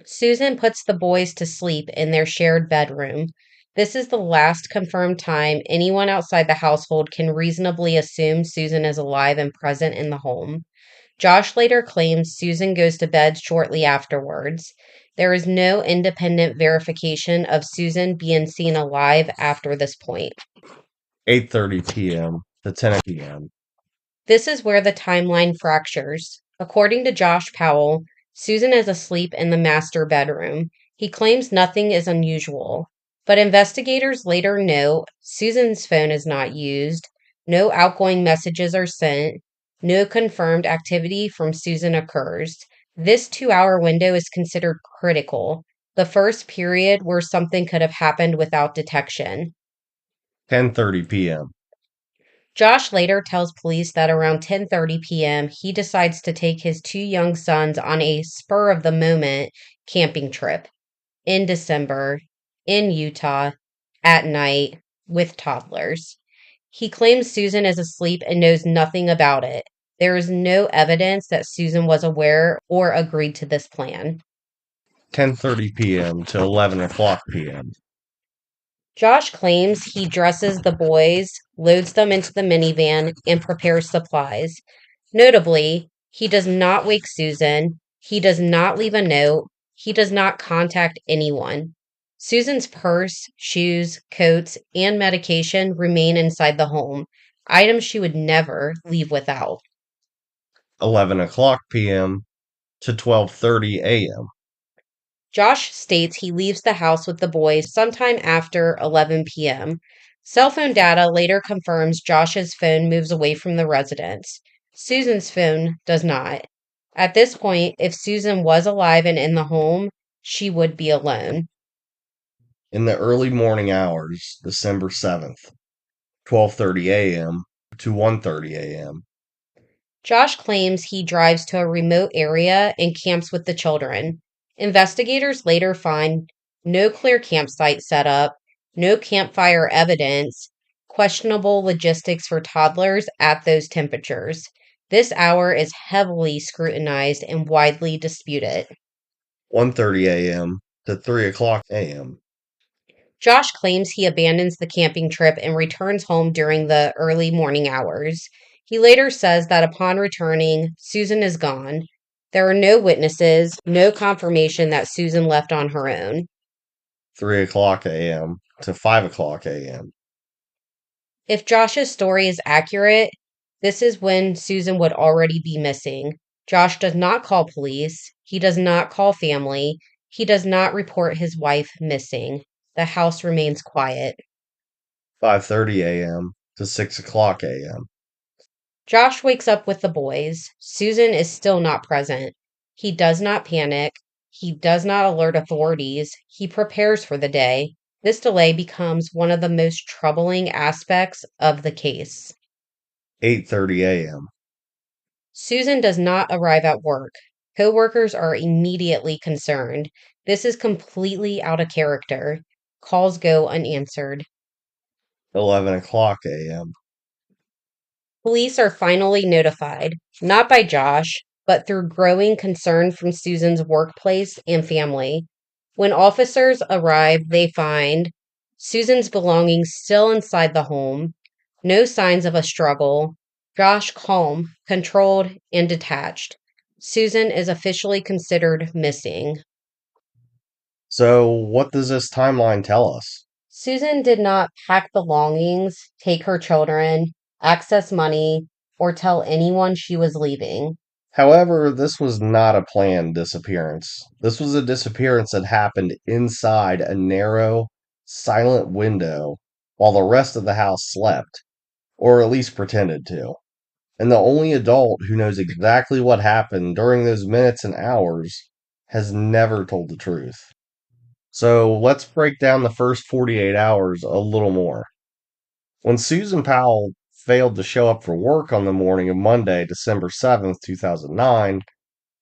Susan puts the boys to sleep in their shared bedroom. This is the last confirmed time anyone outside the household can reasonably assume Susan is alive and present in the home. Josh later claims Susan goes to bed shortly afterwards. There is no independent verification of Susan being seen alive after this point. 8:30 p.m. to 10 p.m. This is where the timeline fractures. According to Josh Powell, Susan is asleep in the master bedroom. He claims nothing is unusual, but investigators later note Susan's phone is not used, no outgoing messages are sent, no confirmed activity from Susan occurs. This 2 hour window is considered critical, the first period where something could have happened without detection. 10:30 p.m. Josh later tells police that around 10:30 p.m., he decides to take his two young sons on a spur of the moment camping trip in December in Utah at night with toddlers. He claims Susan is asleep and knows nothing about it. There is no evidence that Susan was aware or agreed to this plan. 10:30 p.m. to 11 o'clock p.m. Josh claims he dresses the boys, loads them into the minivan, and prepares supplies. Notably, he does not wake Susan, he does not leave a note, he does not contact anyone. Susan's purse, shoes, coats, and medication remain inside the home, items she would never leave without. 11 o'clock p.m. to 12:30 a.m. Josh states he leaves the house with the boys sometime after 11 p.m. Cell phone data later confirms Josh's phone moves away from the residence. Susan's phone does not. At this point, if Susan was alive and in the home, she would be alone. In the early morning hours, December 7th, 12:30 a.m. to 1:30 a.m. Josh claims he drives to a remote area and camps with the children. Investigators later find no clear campsite setup, no campfire evidence, questionable logistics for toddlers at those temperatures. This hour is heavily scrutinized and widely disputed. 1:30 a.m. to 3 o'clock a.m. Josh claims he abandons the camping trip and returns home during the early morning hours. He later says that upon returning, Susan is gone. There are no witnesses, no confirmation that Susan left on her own. 3 o'clock a.m. to 5 o'clock a.m. If Josh's story is accurate, this is when Susan would already be missing. Josh does not call police. He does not call family. He does not report his wife missing. The house remains quiet. 5:30 a.m. to 6 o'clock a.m. Josh wakes up with the boys. Susan is still not present. He does not panic. He does not alert authorities. He prepares for the day. This delay becomes one of the most troubling aspects of the case. 8:30 a.m. Susan does not arrive at work. Coworkers are immediately concerned. This is completely out of character. Calls go unanswered. 11 o'clock a.m. Police are finally notified, not by Josh, but through growing concern from Susan's workplace and family. When officers arrive, they find Susan's belongings still inside the home, no signs of a struggle, Josh calm, controlled, and detached. Susan is officially considered missing. So, what does this timeline tell us? Susan did not pack belongings, take her children, access money, or tell anyone she was leaving. However, this was not a planned disappearance. This was a disappearance that happened inside a narrow, silent window while the rest of the house slept, or at least pretended to. And the only adult who knows exactly what happened during those minutes and hours has never told the truth. So let's break down the first 48 hours a little more. When Susan Powell failed to show up for work on the morning of Monday, December 7th, 2009,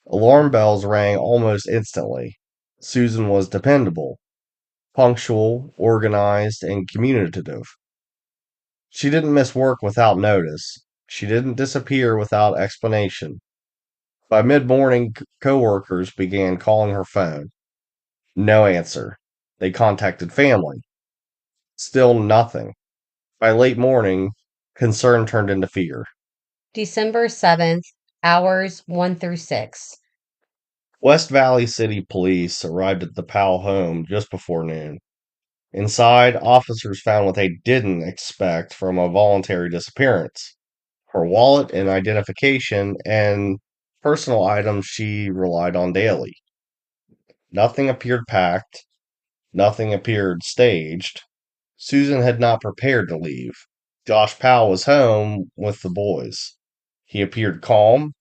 alarm bells rang almost instantly. Susan was dependable, punctual, organized, and communicative. She didn't miss work without notice. She didn't disappear without explanation. By mid-morning, coworkers began calling her phone. No answer. They contacted family. Still nothing. By late morning, concern turned into fear. December 7th, hours 1 through 6. West Valley City Police arrived at the Powell home just before noon. Inside, officers found what they didn't expect from a voluntary disappearance: her wallet and identification, and personal items she relied on daily. Nothing appeared packed, nothing appeared staged. Susan had not prepared to leave. Josh Powell was home with the boys. He appeared calm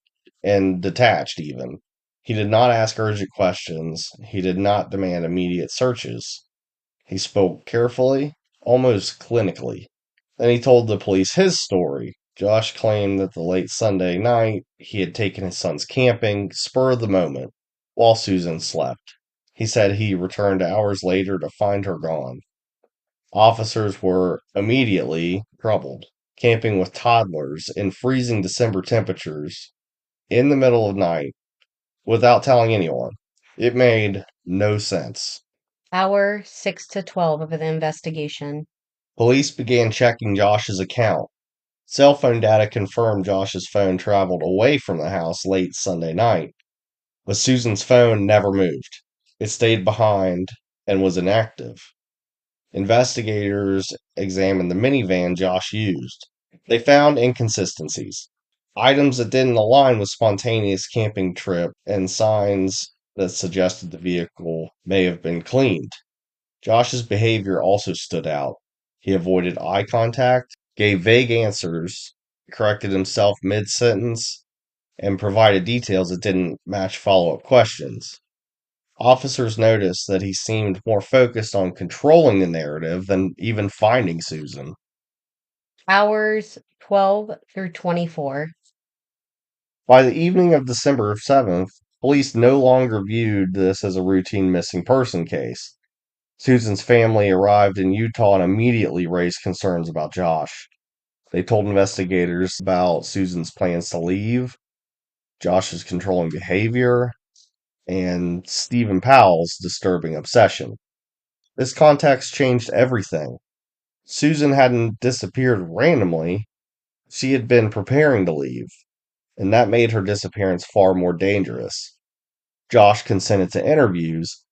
and detached, even. He did not ask urgent questions. He did not demand immediate searches. He spoke carefully, almost clinically. Then he told the police his story. Josh claimed that the late Sunday night he had taken his sons camping, spur of the moment, while Susan slept. He said he returned hours later to find her gone. Officers were immediately troubled. Camping with toddlers in freezing December temperatures in the middle of night without telling anyone. It made no sense. Hour 6 to 12 of the investigation. Police began checking Josh's account. Cell phone data confirmed Josh's phone traveled away from the house late Sunday night, but Susan's phone never moved. It stayed behind and was inactive. Investigators examined the minivan Josh used. They found inconsistencies, items that didn't align with spontaneous camping trip, and signs that suggested the vehicle may have been cleaned. Josh's behavior also stood out. He avoided eye contact, gave vague answers, corrected himself mid sentence, and provided details that didn't match follow up questions. Officers noticed that he seemed more focused on controlling the narrative than even finding Susan. Hours 12 through 24. By the evening of December 7th, police no longer viewed this as a routine missing person case. Susan's family arrived in Utah and immediately raised concerns about Josh. They told investigators about Susan's plans to leave, Josh's controlling behavior, and Stephen Powell's disturbing obsession. This context changed everything. Susan hadn't disappeared randomly, she had been preparing to leave, and that made her disappearance far more dangerous. Josh consented to interviews,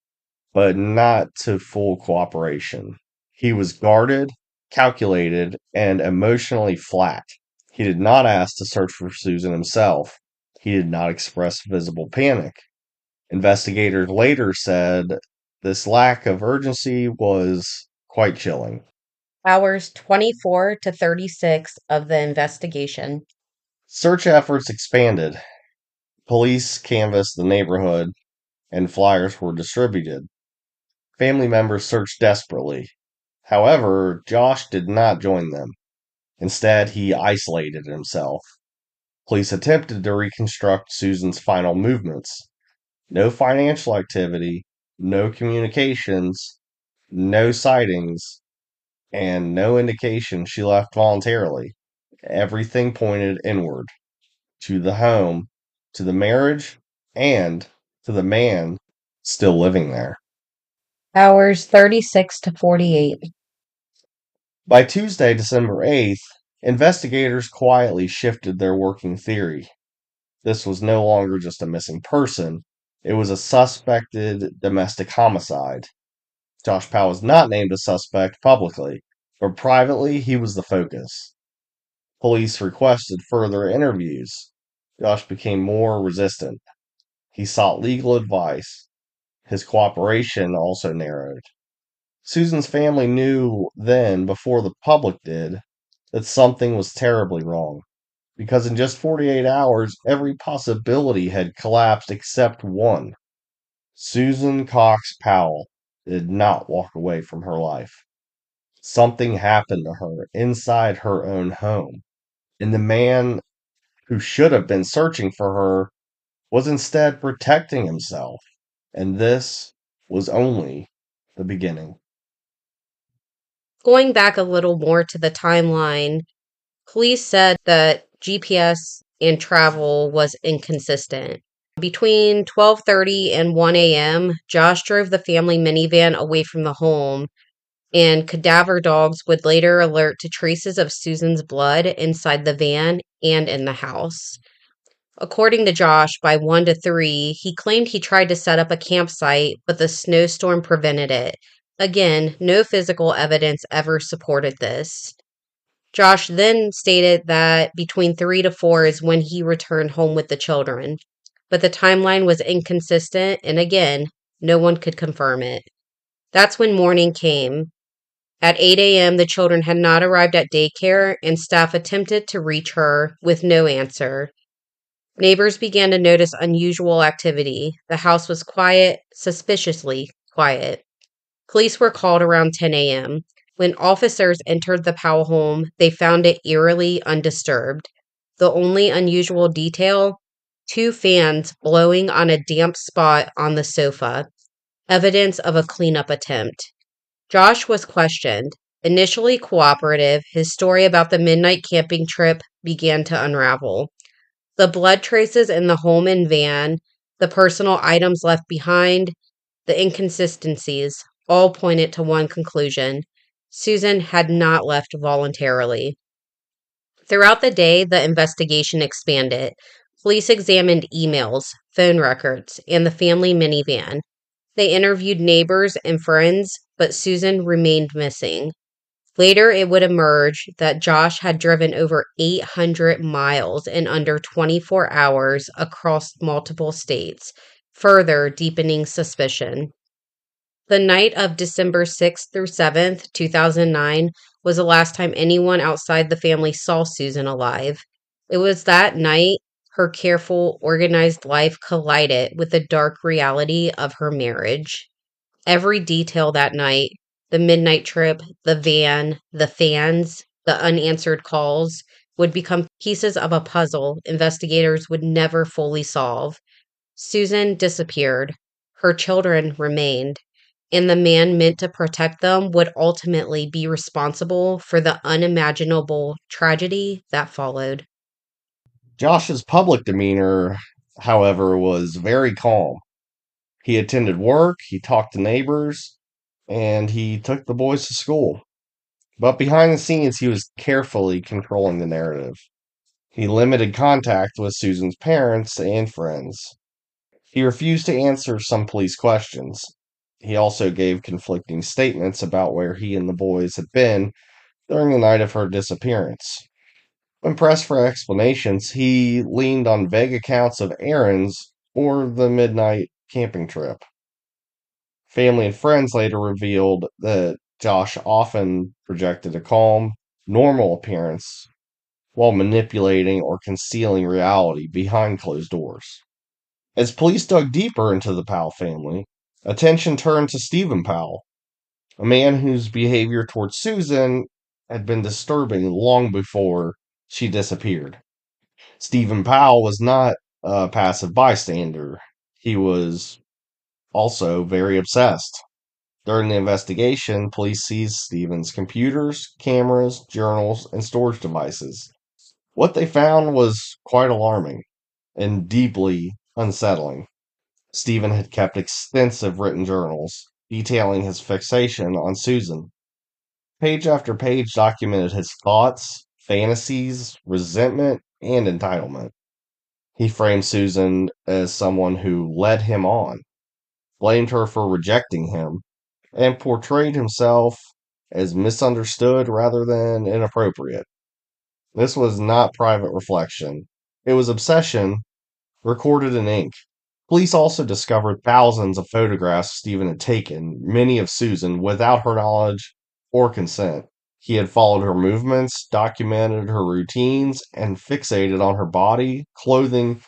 but not to full cooperation. He was guarded, calculated, and emotionally flat. He did not ask to search for Susan himself. He did not express visible panic. Investigators later said this lack of urgency was quite chilling. Hours 24 to 36 of the investigation. Search efforts expanded. Police canvassed the neighborhood, and flyers were distributed. Family members searched desperately. However, Josh did not join them. Instead, he isolated himself. Police attempted to reconstruct Susan's final movements. No financial activity, no communications, no sightings, and no indication she left voluntarily. Everything pointed inward, to the home, to the marriage, and to the man still living there. Hours 36 to 48. By Tuesday, December 8th, investigators quietly shifted their working theory. This was no longer just a missing person, it was a suspected domestic homicide. Josh Powell was not named a suspect publicly, but privately he was the focus. Police requested further interviews. Josh became more resistant. He sought legal advice. His cooperation also narrowed. Susan's family knew then, before the public did, that something was terribly wrong, because in just 48 hours, every possibility had collapsed except one. Susan Cox Powell did not walk away from her life. Something happened to her inside her own home, and the man who should have been searching for her was instead protecting himself. And this was only the beginning. Going back a little more to the timeline, police said that GPS and travel was inconsistent. Between 12:30 and 1 a.m., Josh drove the family minivan away from the home, and cadaver dogs would later alert to traces of Susan's blood inside the van and in the house. According to Josh, by 1 to 3, he claimed he tried to set up a campsite, but the snowstorm prevented it. Again, no physical evidence ever supported this. Josh then stated that between 3 to 4 is when he returned home with the children, but the timeline was inconsistent, and again, no one could confirm it. That's when morning came. At 8 a.m., the children had not arrived at daycare, and staff attempted to reach her with no answer. Neighbors began to notice unusual activity. The house was quiet, suspiciously quiet. Police were called around 10 a.m. When officers entered the Powell home, they found it eerily undisturbed. The only unusual detail, two fans blowing on a damp spot on the sofa, evidence of a cleanup attempt. Josh was questioned. Initially cooperative, his story about the midnight camping trip began to unravel. The blood traces in the home and van, the personal items left behind, the inconsistencies all pointed to one conclusion: Susan had not left voluntarily. Throughout the day, the investigation expanded. Police examined emails, phone records, and the family minivan. They interviewed neighbors and friends, but Susan remained missing. Later, it would emerge that Josh had driven over 800 miles in under 24 hours across multiple states, further deepening suspicion. The night of December 6th through 7th, 2009, was the last time anyone outside the family saw Susan alive. It was that night her careful, organized life collided with the dark reality of her marriage. Every detail that night, the midnight trip, the van, the fans, the unanswered calls, would become pieces of a puzzle investigators would never fully solve. Susan disappeared. Her children remained. And the man meant to protect them would ultimately be responsible for the unimaginable tragedy that followed. Josh's public demeanor, however, was very calm. He attended work, he talked to neighbors, and he took the boys to school. But behind the scenes, he was carefully controlling the narrative. He limited contact with Susan's parents and friends. He refused to answer some police questions. He also gave conflicting statements about where he and the boys had been during the night of her disappearance. When pressed for explanations, he leaned on vague accounts of errands or the midnight camping trip. Family and friends later revealed that Josh often projected a calm, normal appearance while manipulating or concealing reality behind closed doors. As police dug deeper into the Powell family, attention turned to Stephen Powell, a man whose behavior towards Susan had been disturbing long before she disappeared. Stephen Powell was not a passive bystander. He was also very obsessed. During the investigation, police seized Stephen's computers, cameras, journals, and storage devices. What they found was quite alarming and deeply unsettling. Stephen had kept extensive written journals detailing his fixation on Susan. Page after page documented his thoughts, fantasies, resentment, and entitlement. He framed Susan as someone who led him on, blamed her for rejecting him, and portrayed himself as misunderstood rather than inappropriate. This was not private reflection. It was obsession recorded in ink. Police also discovered thousands of photographs Stephen had taken, many of Susan, without her knowledge or consent. He had followed her movements, documented her routines, and fixated on her body, clothing,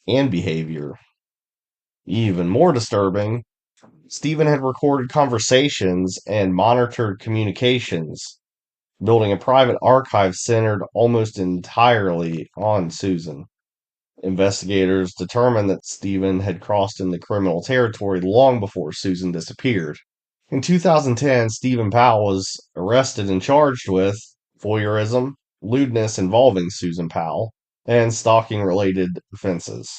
and behavior. Even more disturbing, Stephen had recorded conversations and monitored communications, building a private archive centered almost entirely on Susan. Investigators determined that Stephen had crossed into criminal territory long before Susan disappeared. In 2010, Stephen Powell was arrested and charged with voyeurism, lewdness involving Susan Powell, and stalking related offenses.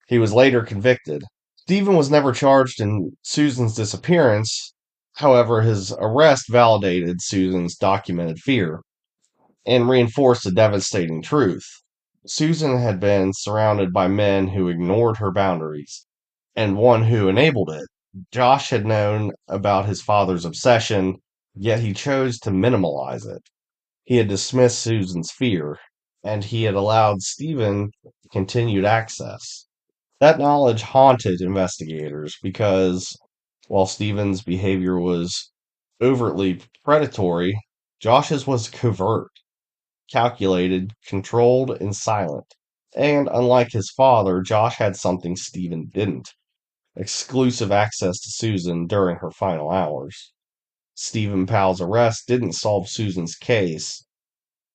He was later convicted. Stephen was never charged in Susan's disappearance, However, his arrest validated Susan's documented fear and reinforced a devastating truth. Susan had been surrounded by men who ignored her boundaries, and one who enabled it. Josh had known about his father's obsession, yet he chose to minimalize it. He had dismissed Susan's fear, and he had allowed Stephen continued access. That knowledge haunted investigators because while Stephen's behavior was overtly predatory, Josh's was covert, calculated, controlled, and silent. And unlike his father, Josh had something Stephen didn't: exclusive access to Susan during her final hours. Stephen Powell's arrest didn't solve Susan's case,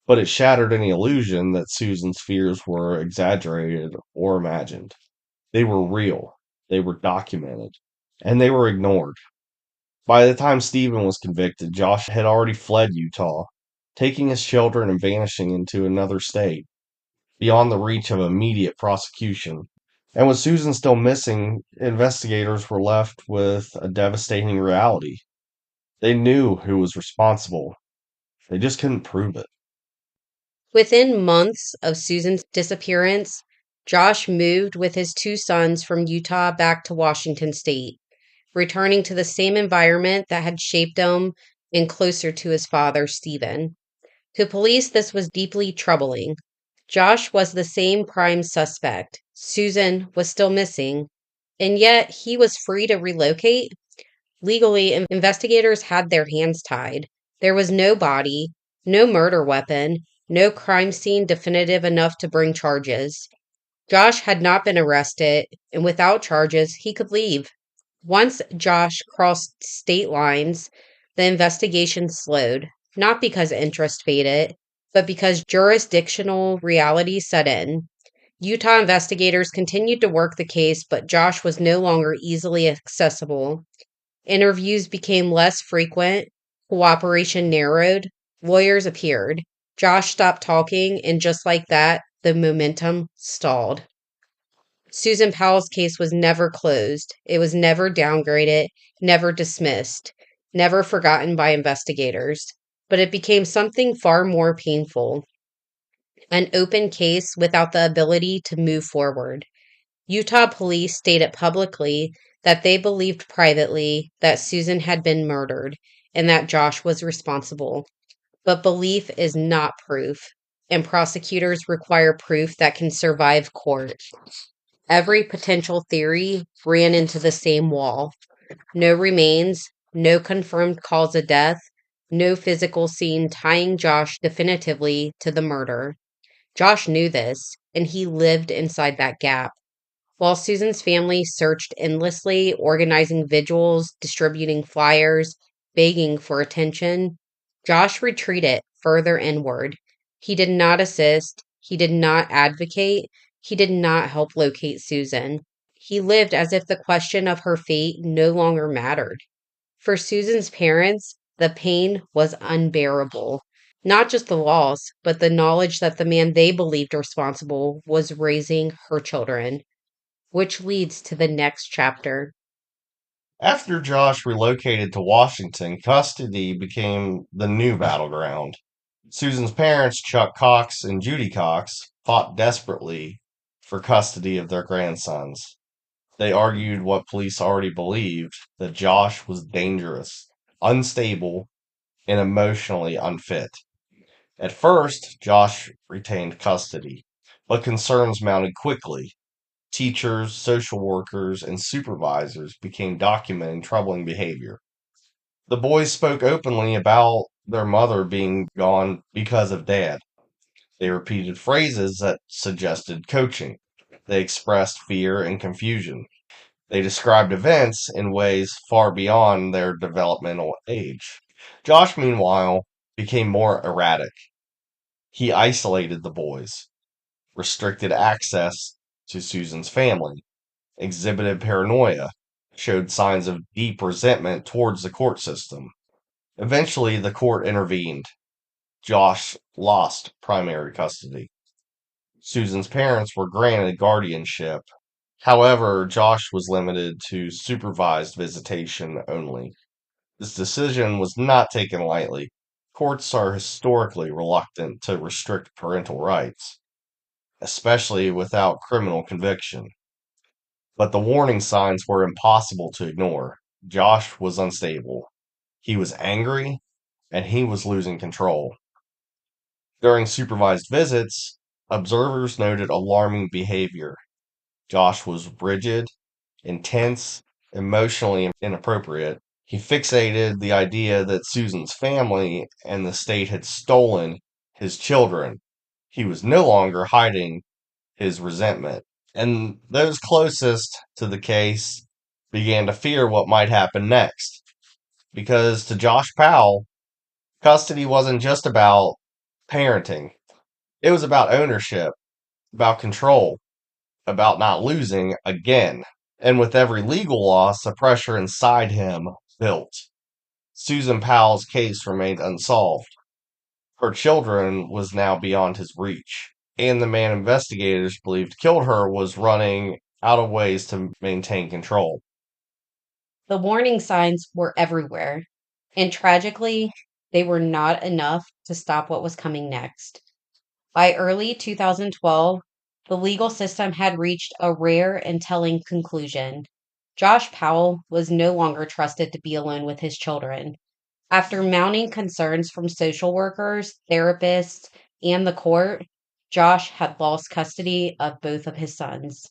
but it shattered any illusion that Susan's fears were exaggerated or imagined. They were real, they were documented, and they were ignored. By the time Stephen was convicted, Josh had already fled Utah, taking his children and vanishing into another state, beyond the reach of immediate prosecution. And with Susan still missing, investigators were left with a devastating reality. They knew who was responsible, they just couldn't prove it. Within months of Susan's disappearance, Josh moved with his two sons from Utah back to Washington state, returning to the same environment that had shaped him and closer to his father, Stephen. To police, this was deeply troubling. Josh was the same prime suspect. Susan was still missing, and yet he was free to relocate. Legally, investigators had their hands tied. There was no body, no murder weapon, no crime scene definitive enough to bring charges. Josh had not been arrested, and without charges, he could leave. Once Josh crossed state lines, the investigation slowed, not because interest faded, but because jurisdictional reality set in. Utah investigators continued to work the case, but Josh was no longer easily accessible. Interviews became less frequent, cooperation narrowed, lawyers appeared. Josh stopped talking, and just like that, the momentum stalled. Susan Powell's case was never closed. It was never downgraded, never dismissed, never forgotten by investigators. But it became something far more painful: an open case without the ability to move forward. Utah police stated publicly that they believed privately that Susan had been murdered and that Josh was responsible. But belief is not proof, and prosecutors require proof that can survive court. Every potential theory ran into the same wall: no remains, no confirmed cause of death, no physical scene tying Josh definitively to the murder. Josh knew this, and he lived inside that gap. While Susan's family searched endlessly, organizing vigils, distributing flyers, begging for attention, Josh retreated further inward. He did not assist, he did not advocate, he did not help locate Susan. He lived as if the question of her fate no longer mattered. For Susan's parents, the pain was unbearable. Not just the loss, but the knowledge that the man they believed responsible was raising her children. Which leads to the next chapter. After Josh relocated to Washington, custody became the new battleground. Susan's parents, Chuck Cox and Judy Cox, fought desperately for custody of their grandsons. They argued what police already believed: that Josh was dangerous, unstable, and emotionally unfit. At first, Josh retained custody, but concerns mounted quickly. Teachers, social workers, and supervisors began documenting troubling behavior. The boys spoke openly about their mother being gone because of dad. They repeated phrases that suggested coaching. They expressed fear and confusion. They described events in ways far beyond their developmental age. Josh, meanwhile, became more erratic. He isolated the boys, restricted access to Susan's family, exhibited paranoia, showed signs of deep resentment towards the court system. Eventually, the court intervened. Josh lost primary custody. Susan's parents were granted guardianship. However, Josh was limited to supervised visitation only. This decision was not taken lightly. Courts are historically reluctant to restrict parental rights, especially without criminal conviction. But the warning signs were impossible to ignore. Josh was unstable. He was angry, and he was losing control. During supervised visits, observers noted alarming behavior. Josh was rigid, intense, emotionally inappropriate. He fixated the idea that Susan's family and the state had stolen his children. He was no longer hiding his resentment. And those closest to the case began to fear what might happen next. Because to Josh Powell, custody wasn't just about parenting, it was about ownership, about control, about not losing again. And with every legal loss, the pressure inside him built. Susan Powell's case remained unsolved. Her children was now beyond his reach, and the man investigators believed killed her was running out of ways to maintain control. The warning signs were everywhere, and tragically, they were not enough to stop what was coming next. By early 2012, the legal system had reached a rare and telling conclusion. Josh Powell was no longer trusted to be alone with his children. After mounting concerns from social workers, therapists, and the court, Josh had lost custody of both of his sons.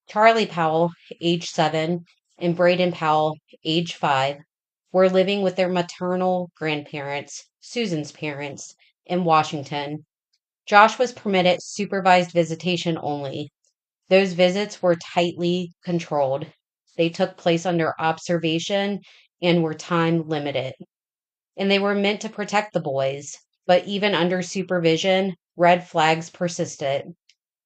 Charlie Powell, age 7, and Braden Powell, age 5, were living with their maternal grandparents, Susan's parents, in Washington. Josh was permitted supervised visitation only. Those visits were tightly controlled. They took place under observation and were time limited. And they were meant to protect the boys, but even under supervision, red flags persisted.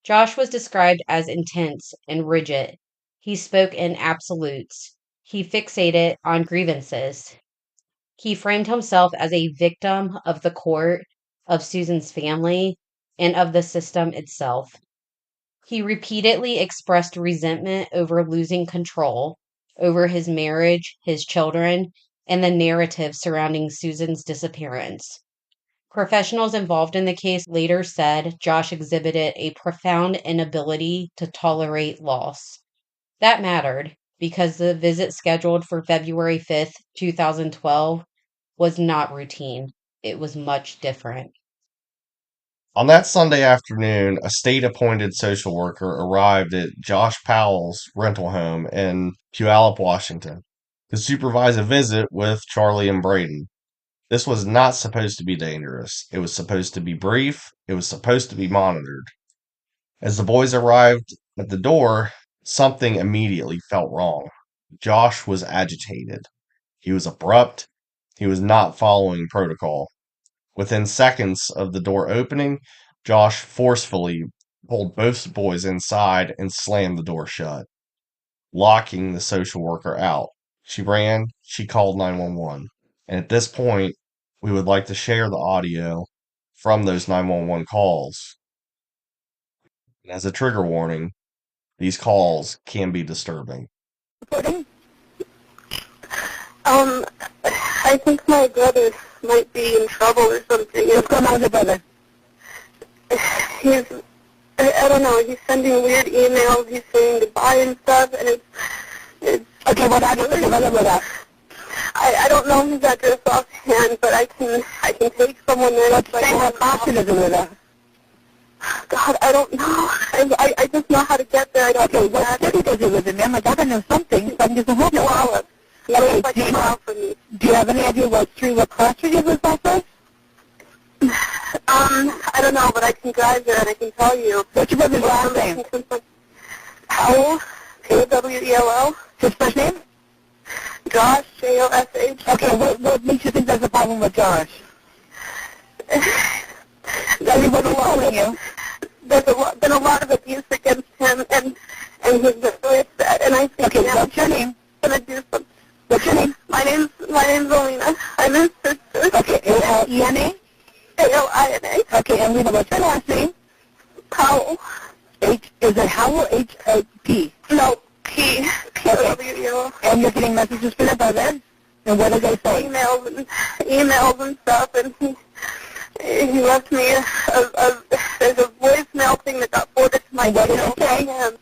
Josh was described as intense and rigid. He spoke in absolutes. He fixated on grievances. He framed himself as a victim of the court, of Susan's family, and of the system itself. He repeatedly expressed resentment over losing control over his marriage, his children, and the narrative surrounding Susan's disappearance. Professionals involved in the case later said Josh exhibited a profound inability to tolerate loss. That mattered because the visit scheduled for February 5th, 2012 was not routine. It was much different. On that Sunday afternoon, a state appointed social worker arrived at Josh Powell's rental home in Puyallup, Washington, to supervise a visit with Charlie and Braden. This was not supposed to be dangerous. It was supposed to be brief. It was supposed to be monitored. As the boys arrived at the door, something immediately felt wrong. Josh was agitated. He was abrupt. He was not following protocol. Within seconds of the door opening, Josh forcefully pulled both boys inside and slammed the door shut, locking the social worker out. She ran, she called 911. And at this point, we would like to share the audio from those 911 calls. And as a trigger warning, these calls can be disturbing. I think my brother might be in trouble or something. What's going on with your brother? He's, I don't know, he's sending weird emails, he's saying goodbye and stuff, and it's okay, what address is your brother with that? I don't know his address offhand, but I can take someone there. What state of Wisconsin is it with that? God, I don't know. I just know how to get there. I don't know what city does it live in, ma'am? I gotta know something, so I can just help you out. Okay, do you have any idea what class street you live off of? I don't know, but I can drive there and I can tell you. What's your brother's last name? Powell, Powell. His first name? Josh, Josh. Okay, what makes you think there's a problem with Josh? Everybody calling you. There's been a lot of abuse against him, and he's been really upset, and I think now what's your name? I'm gonna do something. What's your name? My name's Alina. I'm his sister. Okay, A-L-E-N-A? A-L-I-N-A. Okay, and Lena, what's your last name? Powell. Is it Howell, H-O-P? No, P. P-O-W-E-L. And you're getting messages from your brother? And what did they say? Emails and stuff, and he left me there's a voicemail thing that got forwarded to my email from him.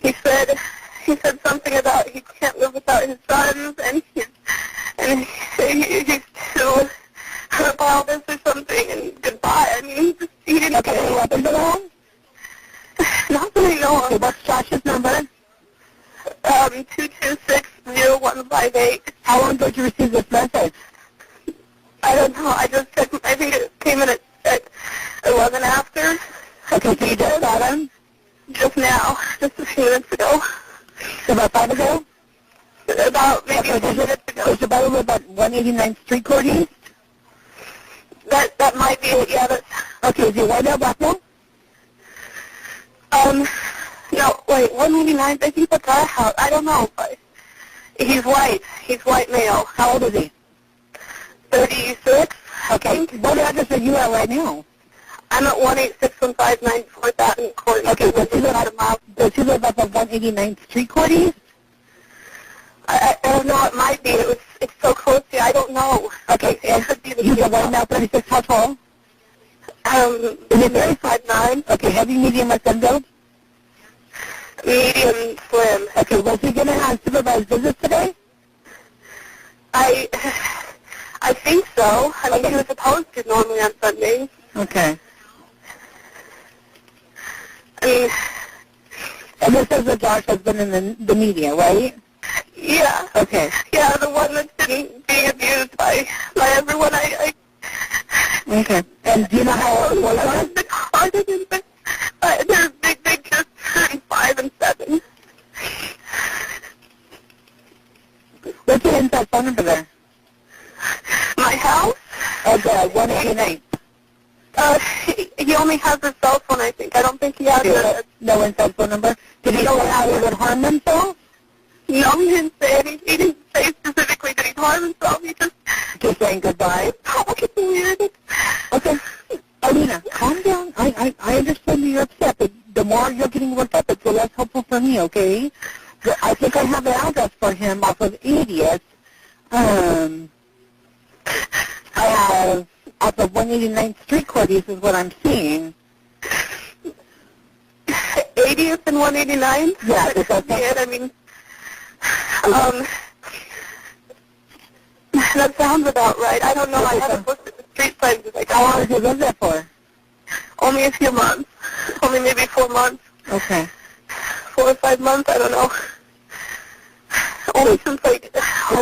He said something about he can't live without his sons, and he's too hurt about this or something, and goodbye. I mean, he didn't get any weapons at all? Not that I know of. Okay, what's Josh's number? 226-0158. How long ago did you receive this message? I don't know. I think it came in at 11 after. Okay, so you just got him? Just now, just a few minutes ago. So about 5 ago? About maybe 10 minutes ago. Was your Bible about 189th Street Court East? That might be it, yeah. Okay, is he white or black now? No, wait, 189th, I think that's our house. I don't know, but he's white. He's white male. How old is he? 36. Okay, what address are you at right now? I'm at 18615 94th Avenue Court. Okay, does he live up on 189th Street Court East? I don't know, it might be. It's so close to you, I don't know. Okay, he's a white male, 36, how tall? Is it 5'9"? Okay, heavy, medium, or thin build? Medium, slim. Okay, was he going to have supervised visits today? I think so. I mean, he was supposed to normally on Sundays. Okay. I mean... And this is that Josh has been in the media, right? Yeah. Okay. Yeah, the one that's been being abused by everyone. Okay. And do you know how old was that? The car didn't, they just turned 5 and 7. What's the inside phone number there? My house? Okay, 189. He only has his cell phone, I think. I don't think he has no inside phone number. Did he know how he would harm himself? No, he didn't say anything. He didn't say specifically that he'd harm himself. He just saying goodbye. Oh, it's weird. Okay. Alina, calm down. I understand that you're upset, but the more you're getting worked up, it's the less helpful for me, okay? I think I have an address for him off of 80th. I have off of 189th Street Court East is what I'm seeing. 80th and 189th? Yeah, that's it. I mean, that sounds about right. I don't know. I haven't looked at the street signs. How long did you live there for? Only a few months. Only maybe 4 months. Okay. 4 or 5 months, I don't know. Only since,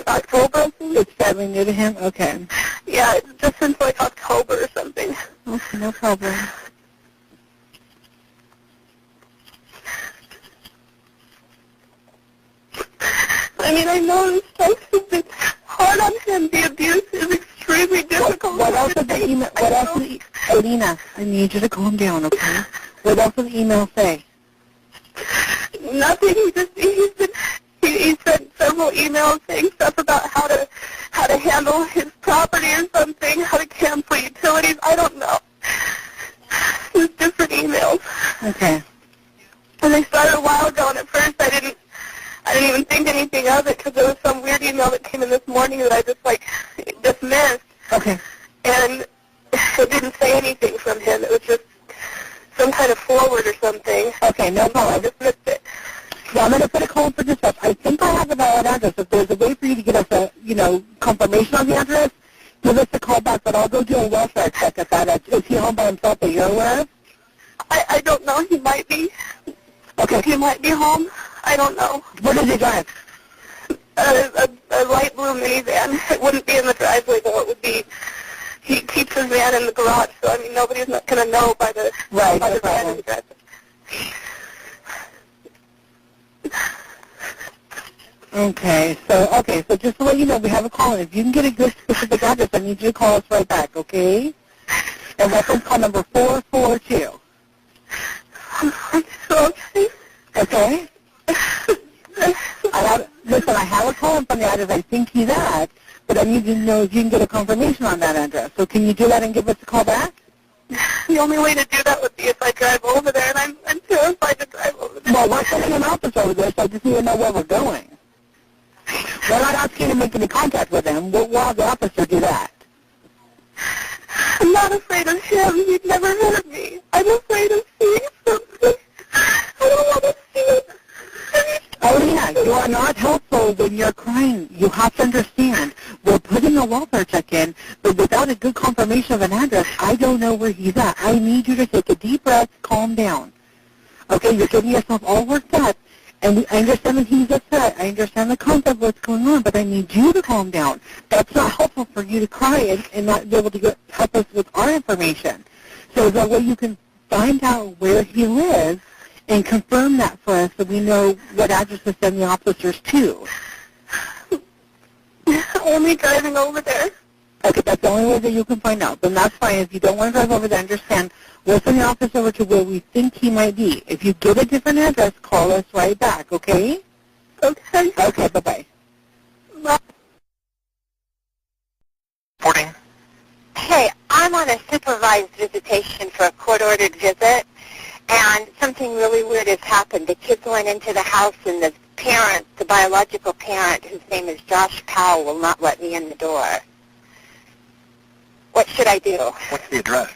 October, I think. It's fairly new to him? Okay. Yeah, just since, October or something. Okay, no problem. I mean, I know this stuff has been hard on him. The abuse is extremely difficult. What else did the email, Alina, I need you to calm down, okay? What else did the email say? Nothing. He sent several emails saying stuff about how to handle his property or something, how to cancel utilities. I don't know. There's different emails. Okay. And they started a while ago, and at first I didn't even think anything of it because there was some weird email that came in this morning that I just dismissed. Okay. And it didn't say anything from him. It was just some kind of forward or something. Okay, no problem. I dismissed it. Yeah, I'm going to put a call for this up. I think I have a valid address. If there's a way for you to get us a, confirmation on the address, give us a call back, but I'll go do a welfare check at that. Is he home by himself that you're aware of? I don't know. He might be. Okay. He might be home. I don't know. What does he drive? A light blue minivan. It wouldn't be in the driveway, though. It would be... He keeps his van in the garage, so, nobody's not going to know by the van in the driveway. Okay, so just to let you know, we have a call, and if you can get a good specific address, I need you to call us right back, okay? And reference call number 442. Okay. Okay? Listen, I have a call from the address I think he's at, but I need to know if you can get a confirmation on that address. So can you do that and give us a call back? The only way to do that would be if I drive over there, and I'm terrified to drive over there. Well, we're sending an office over there, so I just need to know where we're going. We're not asking you to make any contact with him. We'll have the officer do that. I'm not afraid of him. He'd never hurt me. I'm afraid of seeing something. I don't want to see it. Alina, you are not helpful when you're crying. You have to understand. We're putting a welfare check in, but without a good confirmation of an address, I don't know where he's at. I need you to take a deep breath, calm down. Okay, you're getting yourself all worked up, and I understand that he's upset. I understand the concept of what's going on, but I need you to calm down. That's not helpful for you to cry and not be able to help us with our information. So that way you can find out where he lives and confirm that for us so we know what address to send the officers to. Only driving over there. Okay, that's the only way that you can find out. Then that's fine. If you don't want to drive over there, understand. We'll send the officer over to where we think he might be. If you get a different address, call us right back, okay? Okay. Okay, bye-bye. Bye. Reporting. Hey, I'm on a supervised visitation for a court-ordered visit, and something really weird has happened. The kids went into the house, and the parent, the biological parent, whose name is Josh Powell, will not let me in the door. What should I do? What's the address?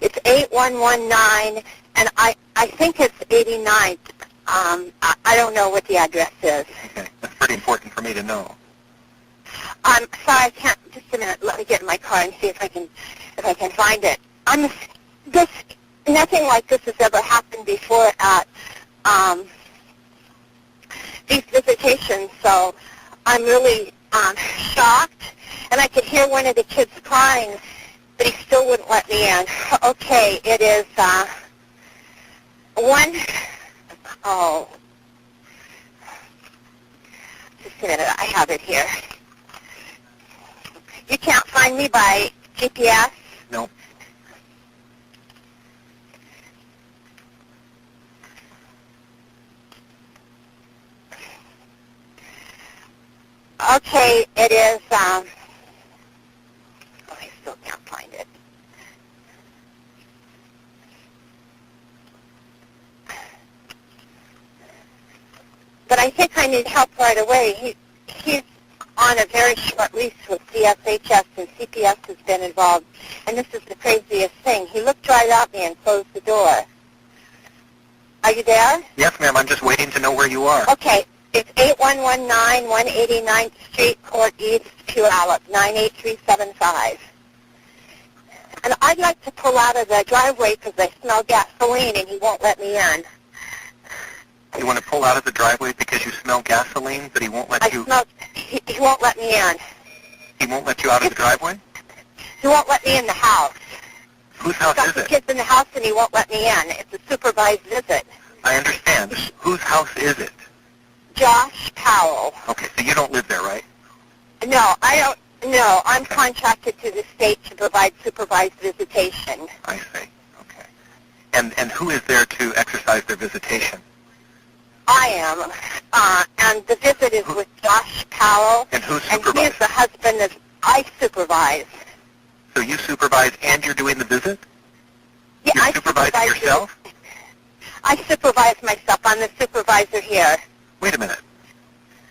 It's 8119, and I think it's 89th. I don't know what the address is. Okay, that's pretty important for me to know. I'm sorry, I can't. Just a minute. Let me get in my car and see if I can find it. Nothing like this has ever happened before at these visitations, so I'm really shocked. And I could hear one of the kids crying, but he still wouldn't let me in. Okay, it is just a minute. I have it here. You can't find me by GPS? No. Okay, it is, I still can't find it. But I think I need help right away. He's on a very short lease with DSHS, and CPS has been involved. And this is the craziest thing. He looked right at me and closed the door. Are you there? Yes, ma'am. I'm just waiting to know where you are. Okay. It's 8119 189th Street, Court East, Puyallup, 98375. And I'd like to pull out of the driveway because I smell gasoline and he won't let me in. You want to pull out of the driveway because you smell gasoline, but he won't let you... He won't let me in. He won't let you out of the driveway? He won't let me in the house. Whose house He's got is the it? kids in the house and he won't let me in. It's a supervised visit. I understand. Whose house is it? Josh Powell. Okay, so you don't live there, right? No, I don't. No, I'm Okay. contracted to the state to provide supervised visitation. I see. Okay. And who is there to exercise their visitation? I am. And the visit is with Josh Powell. And who And he supervises? is the husband that I supervise. So you supervise and you're doing the visit? Yeah, You're I supervising supervise yourself? I supervise myself. I'm the supervisor here. Wait a minute.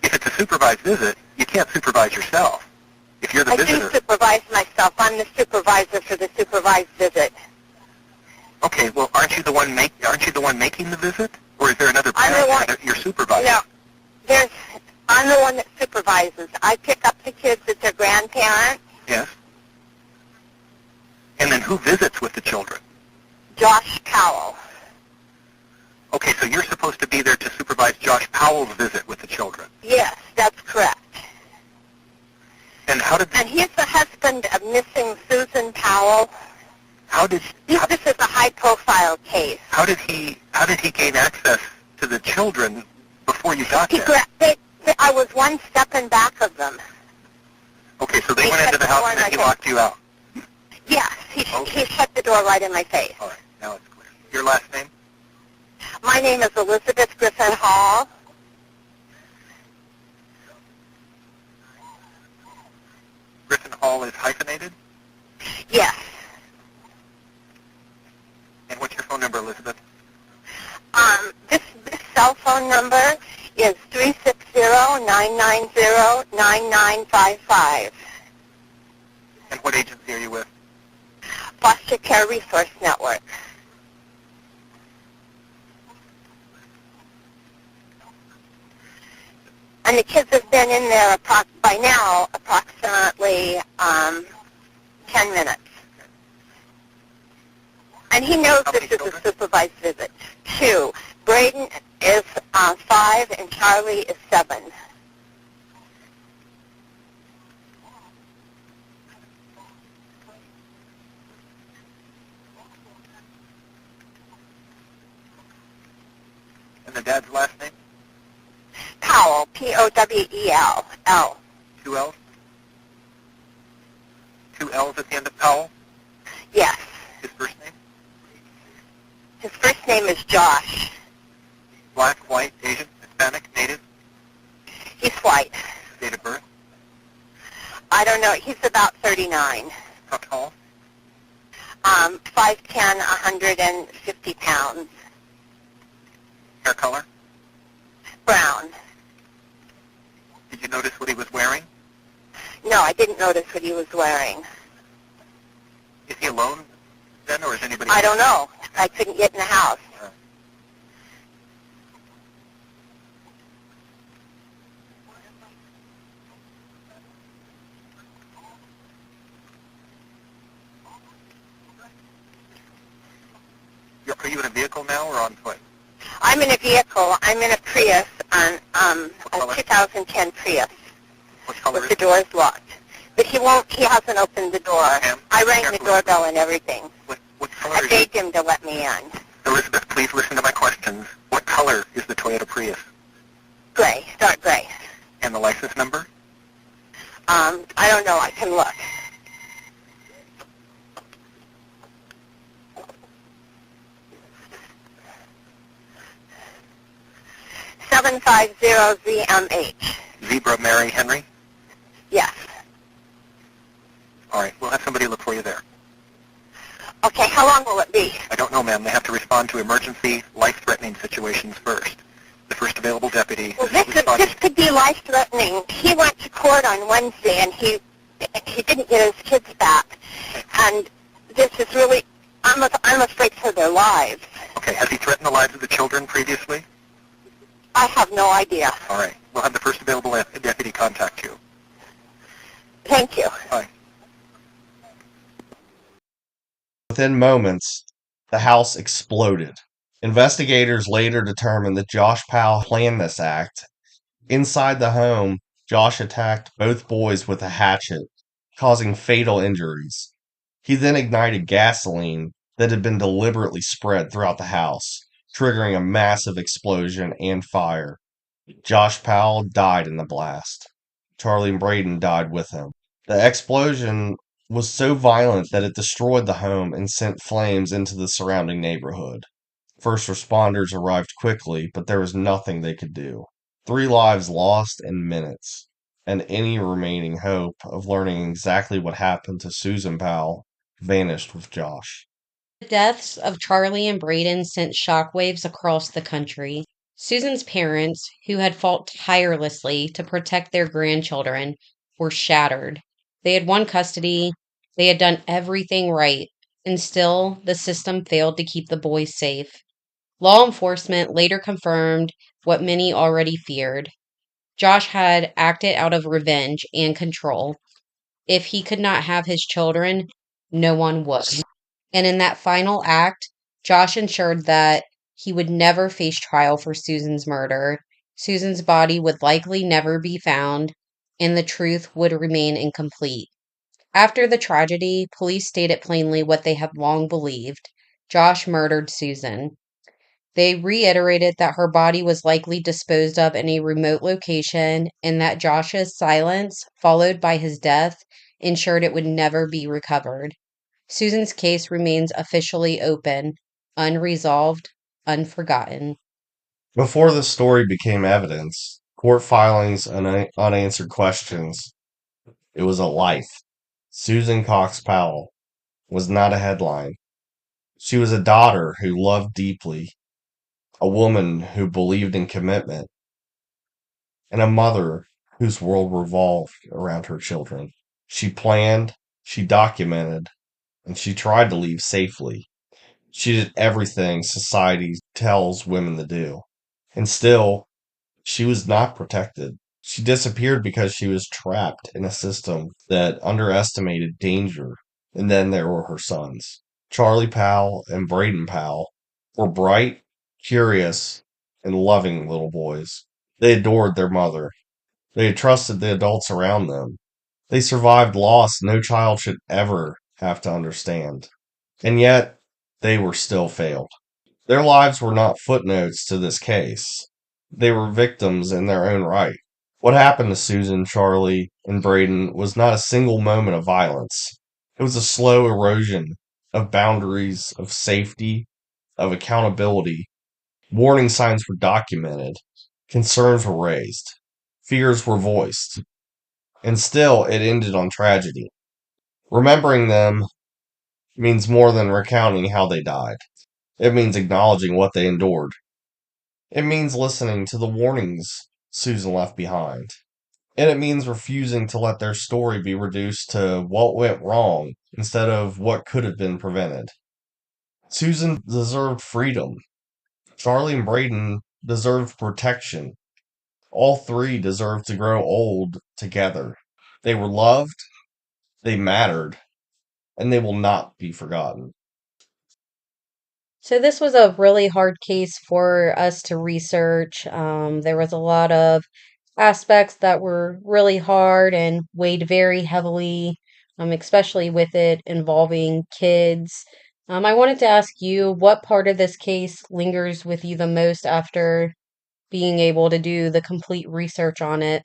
If it's a supervised visit, you can't supervise yourself. If you're the I do visitor... supervise myself. I'm the supervisor for the supervised visit. Okay, well, aren't you the one making the visit? Or is there another I'm the parent one- that you're supervising? No, I'm the one that supervises. I pick up the kids at their grandparents. Yes. And then who visits with the children? Josh Powell. Okay, so you're supposed to be there to supervise Josh Powell's visit with the children. Yes, that's correct. And how did And he's the husband of missing Susan Powell. This is a high-profile case. how did he gain access to the children before you got there? I was one step in back of them. Okay, so they He went shut into the the house door and in then he my locked you out. Yes, he Okay. shut the door right in my face. All right, now it's clear. Your last name? My name is Elizabeth Griffin Hall. Griffin Hall is hyphenated? Yes. And what's your phone number, Elizabeth? This cell phone number is 360-999-9999. 690-9955. And what agency are you with? Foster Care Resource Network. And the kids have been in there by now approximately 10 minutes. And he knows How this many is children? a supervised visit. 2. Braden is 5 and Charlie is 7. And the dad's last name? Powell, P-O-W-E-L, L. 2 L's? 2 L's at the end of Powell? Yes. His first name? His first name is Josh. Black, white, Asian, Hispanic, native? He's white. Date of birth? I don't know. He's about 39. How tall? 5'10", 150 pounds. Hair color? Brown. Did you notice what he was wearing? No, I didn't notice what he was wearing. Is he alone then, or is anybody? I don't know. I couldn't get in the house. Are you in a vehicle now or on foot? I'm in a vehicle. I'm in a Prius, a color? 2010 Prius, What color with is the doors locked. But he hasn't opened the door. Ma'am, I rang the careful. doorbell and everything. What color I is it? begged him to let me in. Elizabeth, please listen to my questions. What color is the Toyota Prius? Gray, dark gray. And the license number? I don't know. I can look. $750ZMH. Zebra Mary Henry? Yes. All right, we'll have somebody look for you there. Okay, how long will it be? I don't know, ma'am. They have to respond to emergency, life-threatening situations first. The first available deputy Well, is responding. this could be life-threatening. He went to court on Wednesday, and he didn't get his kids back. And this is really, I'm afraid for their lives. Okay, has he threatened the lives of the children previously? I have no idea. All right, we'll have the first available deputy contact you. Thank you. Bye. Within moments, the house exploded. Investigators later determined that Josh Powell planned this act. Inside the home, Josh attacked both boys with a hatchet, causing fatal injuries. He then ignited gasoline that had been deliberately spread throughout the house, triggering a massive explosion and fire. Josh Powell died in the blast. Charlie and Braden died with him. The explosion was so violent that it destroyed the home and sent flames into the surrounding neighborhood. First responders arrived quickly, but there was nothing they could do. 3 lives lost in minutes, and any remaining hope of learning exactly what happened to Susan Powell vanished with Josh. The deaths of Charlie and Braden sent shockwaves across the country. Susan's parents, who had fought tirelessly to protect their grandchildren, were shattered. They had won custody, they had done everything right, and still the system failed to keep the boys safe. Law enforcement later confirmed what many already feared. Josh had acted out of revenge and control. If he could not have his children, no one would. And in that final act, Josh ensured that he would never face trial for Susan's murder. Susan's body would likely never be found, and the truth would remain incomplete. After the tragedy, police stated plainly what they had long believed: Josh murdered Susan. They reiterated that her body was likely disposed of in a remote location and that Josh's silence, followed by his death, ensured it would never be recovered. Susan's case remains officially open, unresolved, unforgotten. Before the story became evidence, court filings, and unanswered questions, it was a life. Susan Cox Powell was not a headline. She was a daughter who loved deeply, a woman who believed in commitment, and a mother whose world revolved around her children. She planned, she documented, and she tried to leave safely. She did everything society tells women to do. And still, she was not protected. She disappeared because she was trapped in a system that underestimated danger. And then there were her sons. Charlie Powell and Braden Powell were bright, curious, and loving little boys. They adored their mother. They had trusted the adults around them. They survived loss no child should ever have to understand. And yet, they were still failed. Their lives were not footnotes to this case. They were victims in their own right. What happened to Susan, Charlie, and Braden was not a single moment of violence. It was a slow erosion of boundaries, of safety, of accountability. Warning signs were documented. Concerns were raised. Fears were voiced. And still, it ended on tragedy. Remembering them means more than recounting how they died. It means acknowledging what they endured. It means listening to the warnings Susan left behind. And it means refusing to let their story be reduced to what went wrong instead of what could have been prevented. Susan deserved freedom. Charlie and Braden deserved protection. All three deserved to grow old together. They were loved, they mattered, and they will not be forgotten. So this was a really hard case for us to research. There was a lot of aspects that were really hard and weighed very heavily, especially with it involving kids. I wanted to ask you, what part of this case lingers with you the most after being able to do the complete research on it?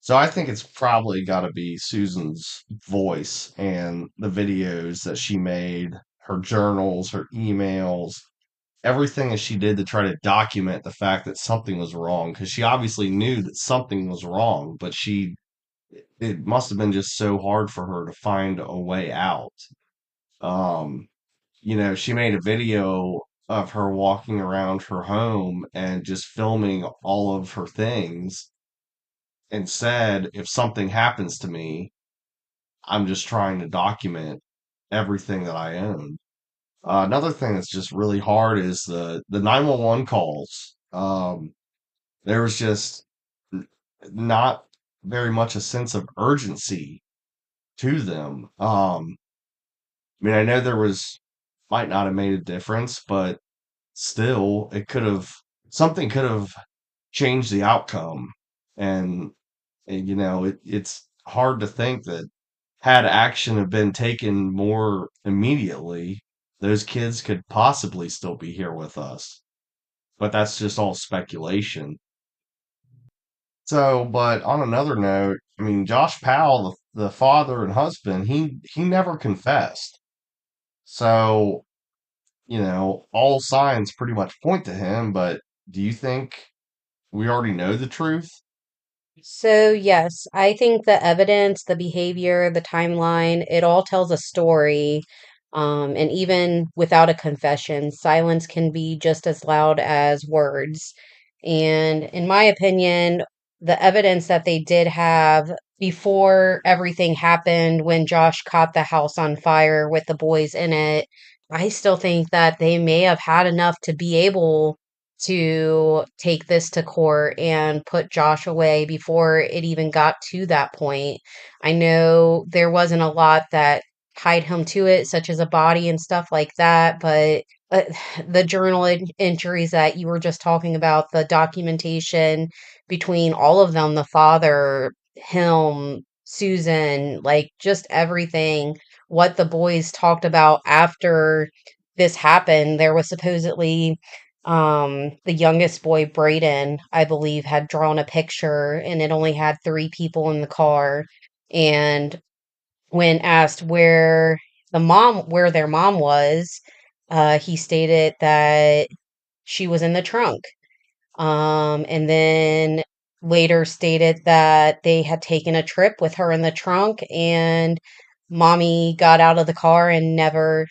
So I think it's probably got to be Susan's voice and the videos that she made, her journals, her emails, everything that she did to try to document the fact that something was wrong. Because she obviously knew that something was wrong, but it must have been just so hard for her to find a way out. Um, she made a video of her walking around her home and just filming all of her things and said, if something happens to me, I'm just trying to document everything that I own. Another thing that's just really hard is the 911 calls. There was just not very much a sense of urgency to them. I mean, I know there was might not have made a difference, but still, it could have something could have changed the outcome. And it's hard to think that had action have been taken more immediately, those kids could possibly still be here with us. But that's just all speculation. So, but on another note, I mean, Josh Powell, the father and husband, he never confessed. So, all signs pretty much point to him, but do you think we already know the truth? So, yes, I think the evidence, the behavior, the timeline, it all tells a story. And even without a confession, silence can be just as loud as words. And in my opinion, the evidence that they did have before everything happened, when Josh caught the house on fire with the boys in it, I still think that they may have had enough to be able to take this to court and put Josh away before it even got to that point. I know there wasn't a lot that tied him to it, such as a body and stuff like that, but uh, the entries that you were just talking about, the documentation between all of them, the father, him, Susan, like just everything, what the boys talked about after this happened. There was supposedly the youngest boy, Braden, I believe, had drawn a picture and it only had three people in the car. And when asked where their mom was, he stated that she was in the trunk. And then later stated that they had taken a trip with her in the trunk and mommy got out of the car and never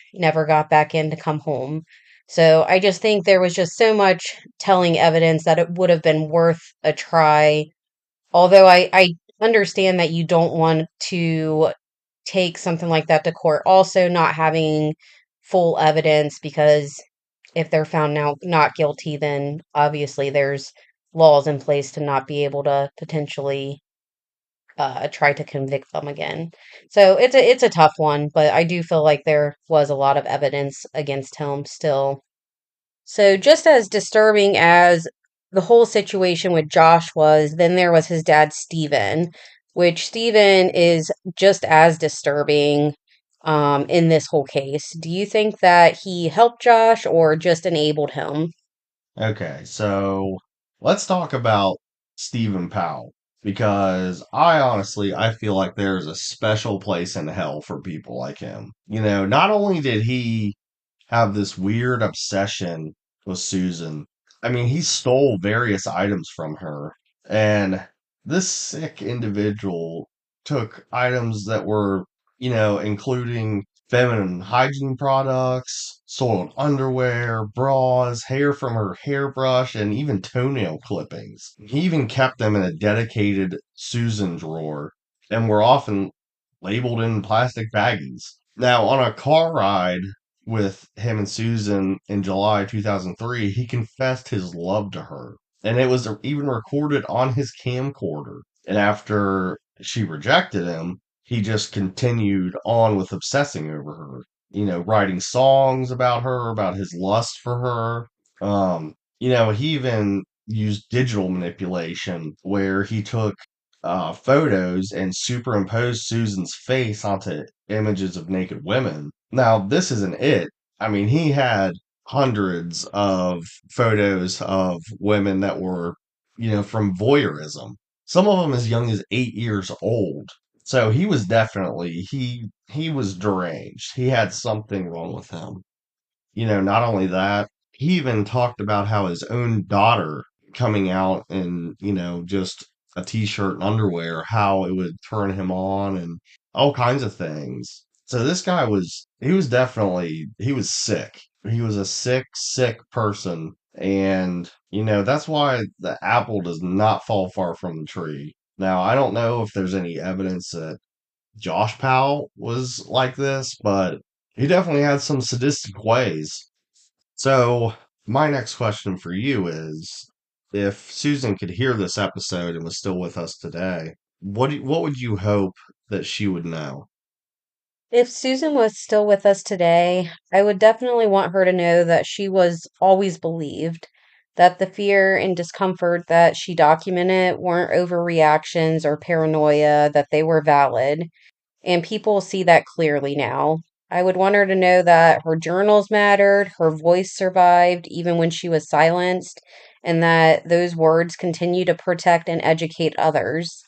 got back in to come home. So I just think there was just so much telling evidence that it would have been worth a try Although I understand that you don't want to take something like that to court. Also, not having full evidence, because if they're found now not guilty, then obviously there's laws in place to not be able to potentially try to convict them again. So it's a tough one, but I do feel like there was a lot of evidence against him still. So just as disturbing as the whole situation with Josh was, then there was his dad Steven, which Steven is just as disturbing in this whole case. Do you think that he helped Josh or just enabled him? Okay, so let's talk about Stephen Powell because I feel like there's a special place in hell for people like him. Not only did he have this weird obsession with Susan. I mean, he stole various items from her, and this sick individual took items that were, including feminine hygiene products, soiled underwear, bras, hair from her hairbrush, and even toenail clippings. He even kept them in a dedicated Susan drawer and were often labeled in plastic baggies. Now, on a car ride with him and Susan in July 2003, he confessed his love to her. And it was even recorded on his camcorder. And after she rejected him, he just continued on with obsessing over her, writing songs about her, about his lust for her. He even used digital manipulation where he took photos and superimposed Susan's face onto images of naked women. Now, this isn't it. I mean, he had hundreds of photos of women that were, from voyeurism. Some of them as young as 8 years old. So he was definitely he was deranged. He had something wrong with him. Not only that, he even talked about how his own daughter coming out in, just a t-shirt and underwear, how it would turn him on and all kinds of things. So this guy he was sick. He was a sick, sick person. And, that's why the apple does not fall far from the tree. Now, I don't know if there's any evidence that Josh Powell was like this, but he definitely had some sadistic ways. So, my next question for you is if Susan could hear this episode and was still with us today, what would you hope that she would know? If Susan was still with us today, I would definitely want her to know that she was always believed, that the fear and discomfort that she documented weren't overreactions or paranoia, that they were valid, and people see that clearly now. I would want her to know that her journals mattered, her voice survived even when she was silenced, and that those words continue to protect and educate others.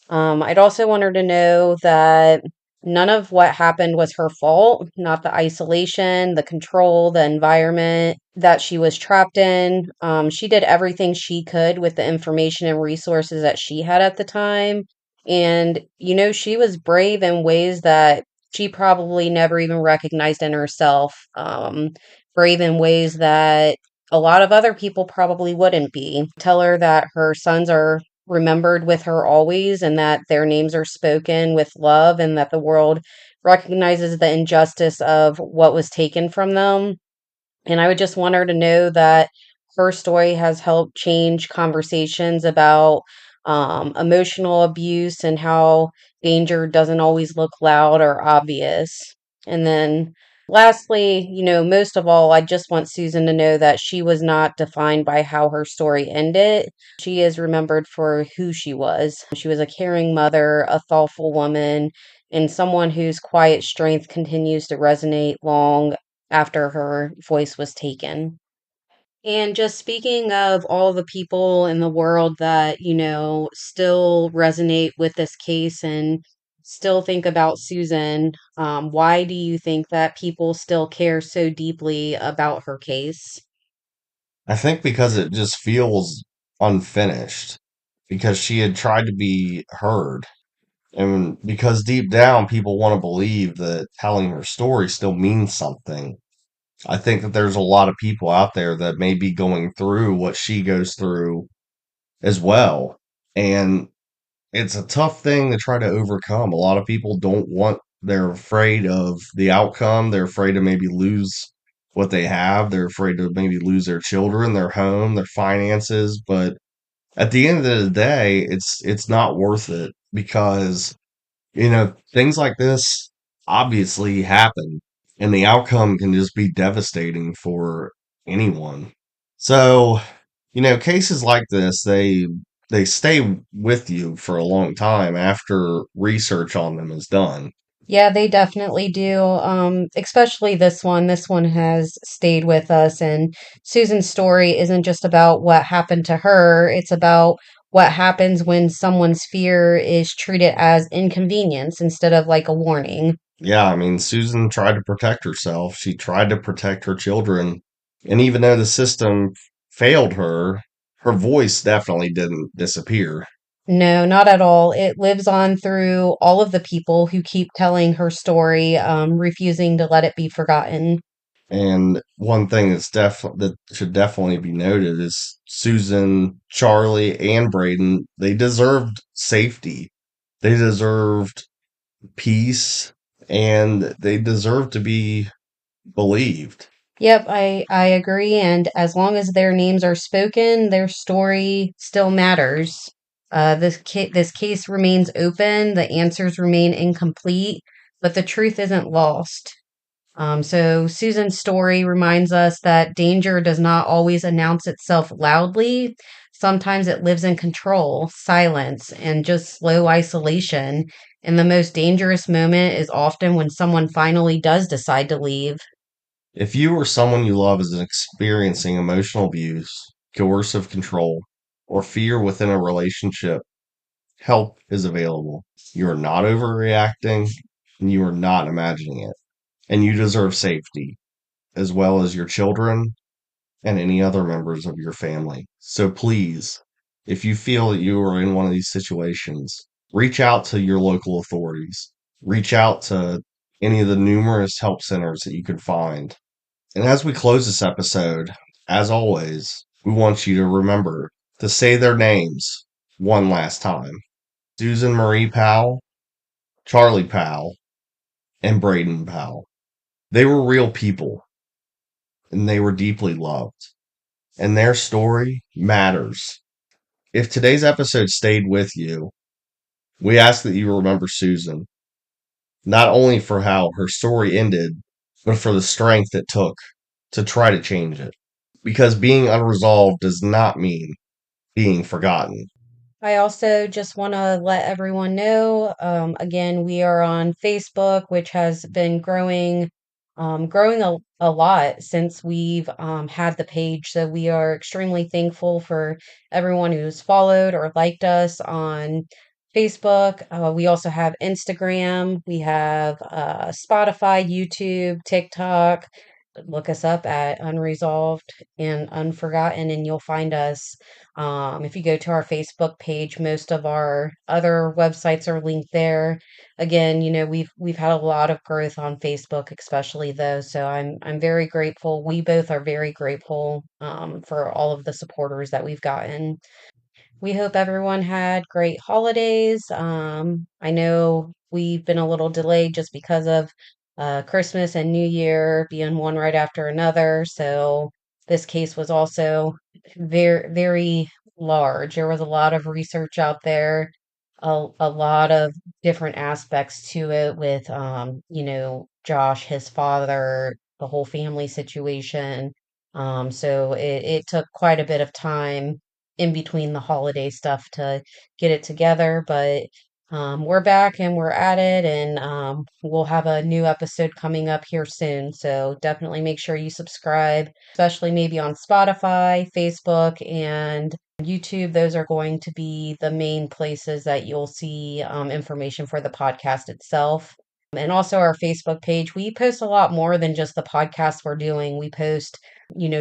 I'd also want her to know that none of what happened was her fault, not the isolation, the control, the environment that she was trapped in. She did everything she could with the information and resources that she had at the time. And, she was brave in ways that she probably never even recognized in herself. Brave in ways that a lot of other people probably wouldn't be. Tell her that her sons are remembered with her always, and that their names are spoken with love, and that the world recognizes the injustice of what was taken from them. And I would just want her to know that her story has helped change conversations about emotional abuse and how danger doesn't always look loud or obvious. And then lastly, most of all, I just want Susan to know that she was not defined by how her story ended. She is remembered for who she was. She was a caring mother, a thoughtful woman, and someone whose quiet strength continues to resonate long after her voice was taken. And just speaking of all the people in the world that, still resonate with this case and still think about Susan, why do you think that people still care so deeply about her case? I think because it just feels unfinished, because she had tried to be heard, and because deep down people want to believe that telling her story still means something. I think that there's a lot of people out there that may be going through what she goes through as well. And it's a tough thing to try to overcome. A lot of people don't want, they're afraid of the outcome. They're afraid to maybe lose what they have. They're afraid to maybe lose their children, their home, their finances. But at the end of the day, it's not worth it because, things like this obviously happen and the outcome can just be devastating for anyone. So, cases like this, they stay with you for a long time after research on them is done. Yeah, they definitely do. Especially this one. This one has stayed with us, and Susan's story isn't just about what happened to her, it's about what happens when someone's fear is treated as inconvenience instead of like a warning. Yeah, I mean, Susan tried to protect herself. She tried to protect her children. And even though the system failed her, her voice definitely didn't disappear. No, not at all. It lives on through all of the people who keep telling her story, refusing to let it be forgotten. And one thing that should definitely be noted is Susan, Charlie, and Braden, they deserved safety. They deserved peace, and they deserved to be believed. Yep, I agree. And as long as their names are spoken, their story still matters. This case remains open. The answers remain incomplete, but the truth isn't lost. So Susan's story reminds us that danger does not always announce itself loudly. Sometimes it lives in control, silence, and just slow isolation. And the most dangerous moment is often when someone finally does decide to leave. If you or someone you love is experiencing emotional abuse, coercive control, or fear within a relationship, help is available. You are not overreacting, and you are not imagining it. And you deserve safety, as well as your children and any other members of your family. So please, if you feel that you are in one of these situations, reach out to your local authorities. Reach out to any of the numerous help centers that you can find. And as we close this episode, as always, we want you to remember to say their names one last time. Susan Marie Powell, Charlie Powell, and Braden Powell. They were real people and they were deeply loved. And their story matters. If today's episode stayed with you, we ask that you remember Susan, not only for how her story ended, but for the strength it took to try to change it. Because being unresolved does not mean being forgotten. I also just want to let everyone know, again, we are on Facebook, which has been growing a lot since we've had the page. So we are extremely thankful for everyone who's followed or liked us on Facebook. We also have Instagram, we have Spotify, YouTube, TikTok. Look us up at Unresolved and Unforgotten, and you'll find us. If you go to our Facebook page, most of our other websites are linked there. Again, we've had a lot of growth on Facebook, especially though. So I'm very grateful. We both are very grateful for all of the supporters that we've gotten. We hope everyone had great holidays. I know we've been a little delayed just because of Christmas and New Year being one right after another. So this case was also very, very large. There was a lot of research out there, a lot of different aspects to it with, Josh, his father, the whole family situation. So it took quite a bit of time in between the holiday stuff to get it together. But we're back and we're at it, and we'll have a new episode coming up here soon. So definitely make sure you subscribe, especially maybe on Spotify, Facebook, and YouTube. Those are going to be the main places that you'll see information for the podcast itself. And also our Facebook page. We post a lot more than just the podcast we're doing. We post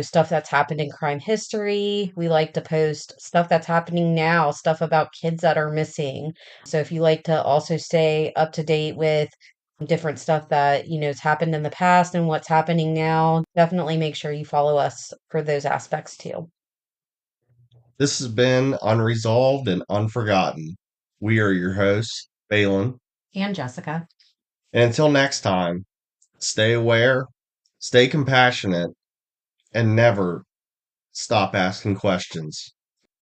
stuff that's happened in crime history. We like to post stuff that's happening now, stuff about kids that are missing. So if you like to also stay up to date with different stuff that, has happened in the past and what's happening now, definitely make sure you follow us for those aspects too. This has been Unresolved and Unforgotten. We are your hosts, Balin. And Jessica. And until next time, stay aware, stay compassionate, and never stop asking questions.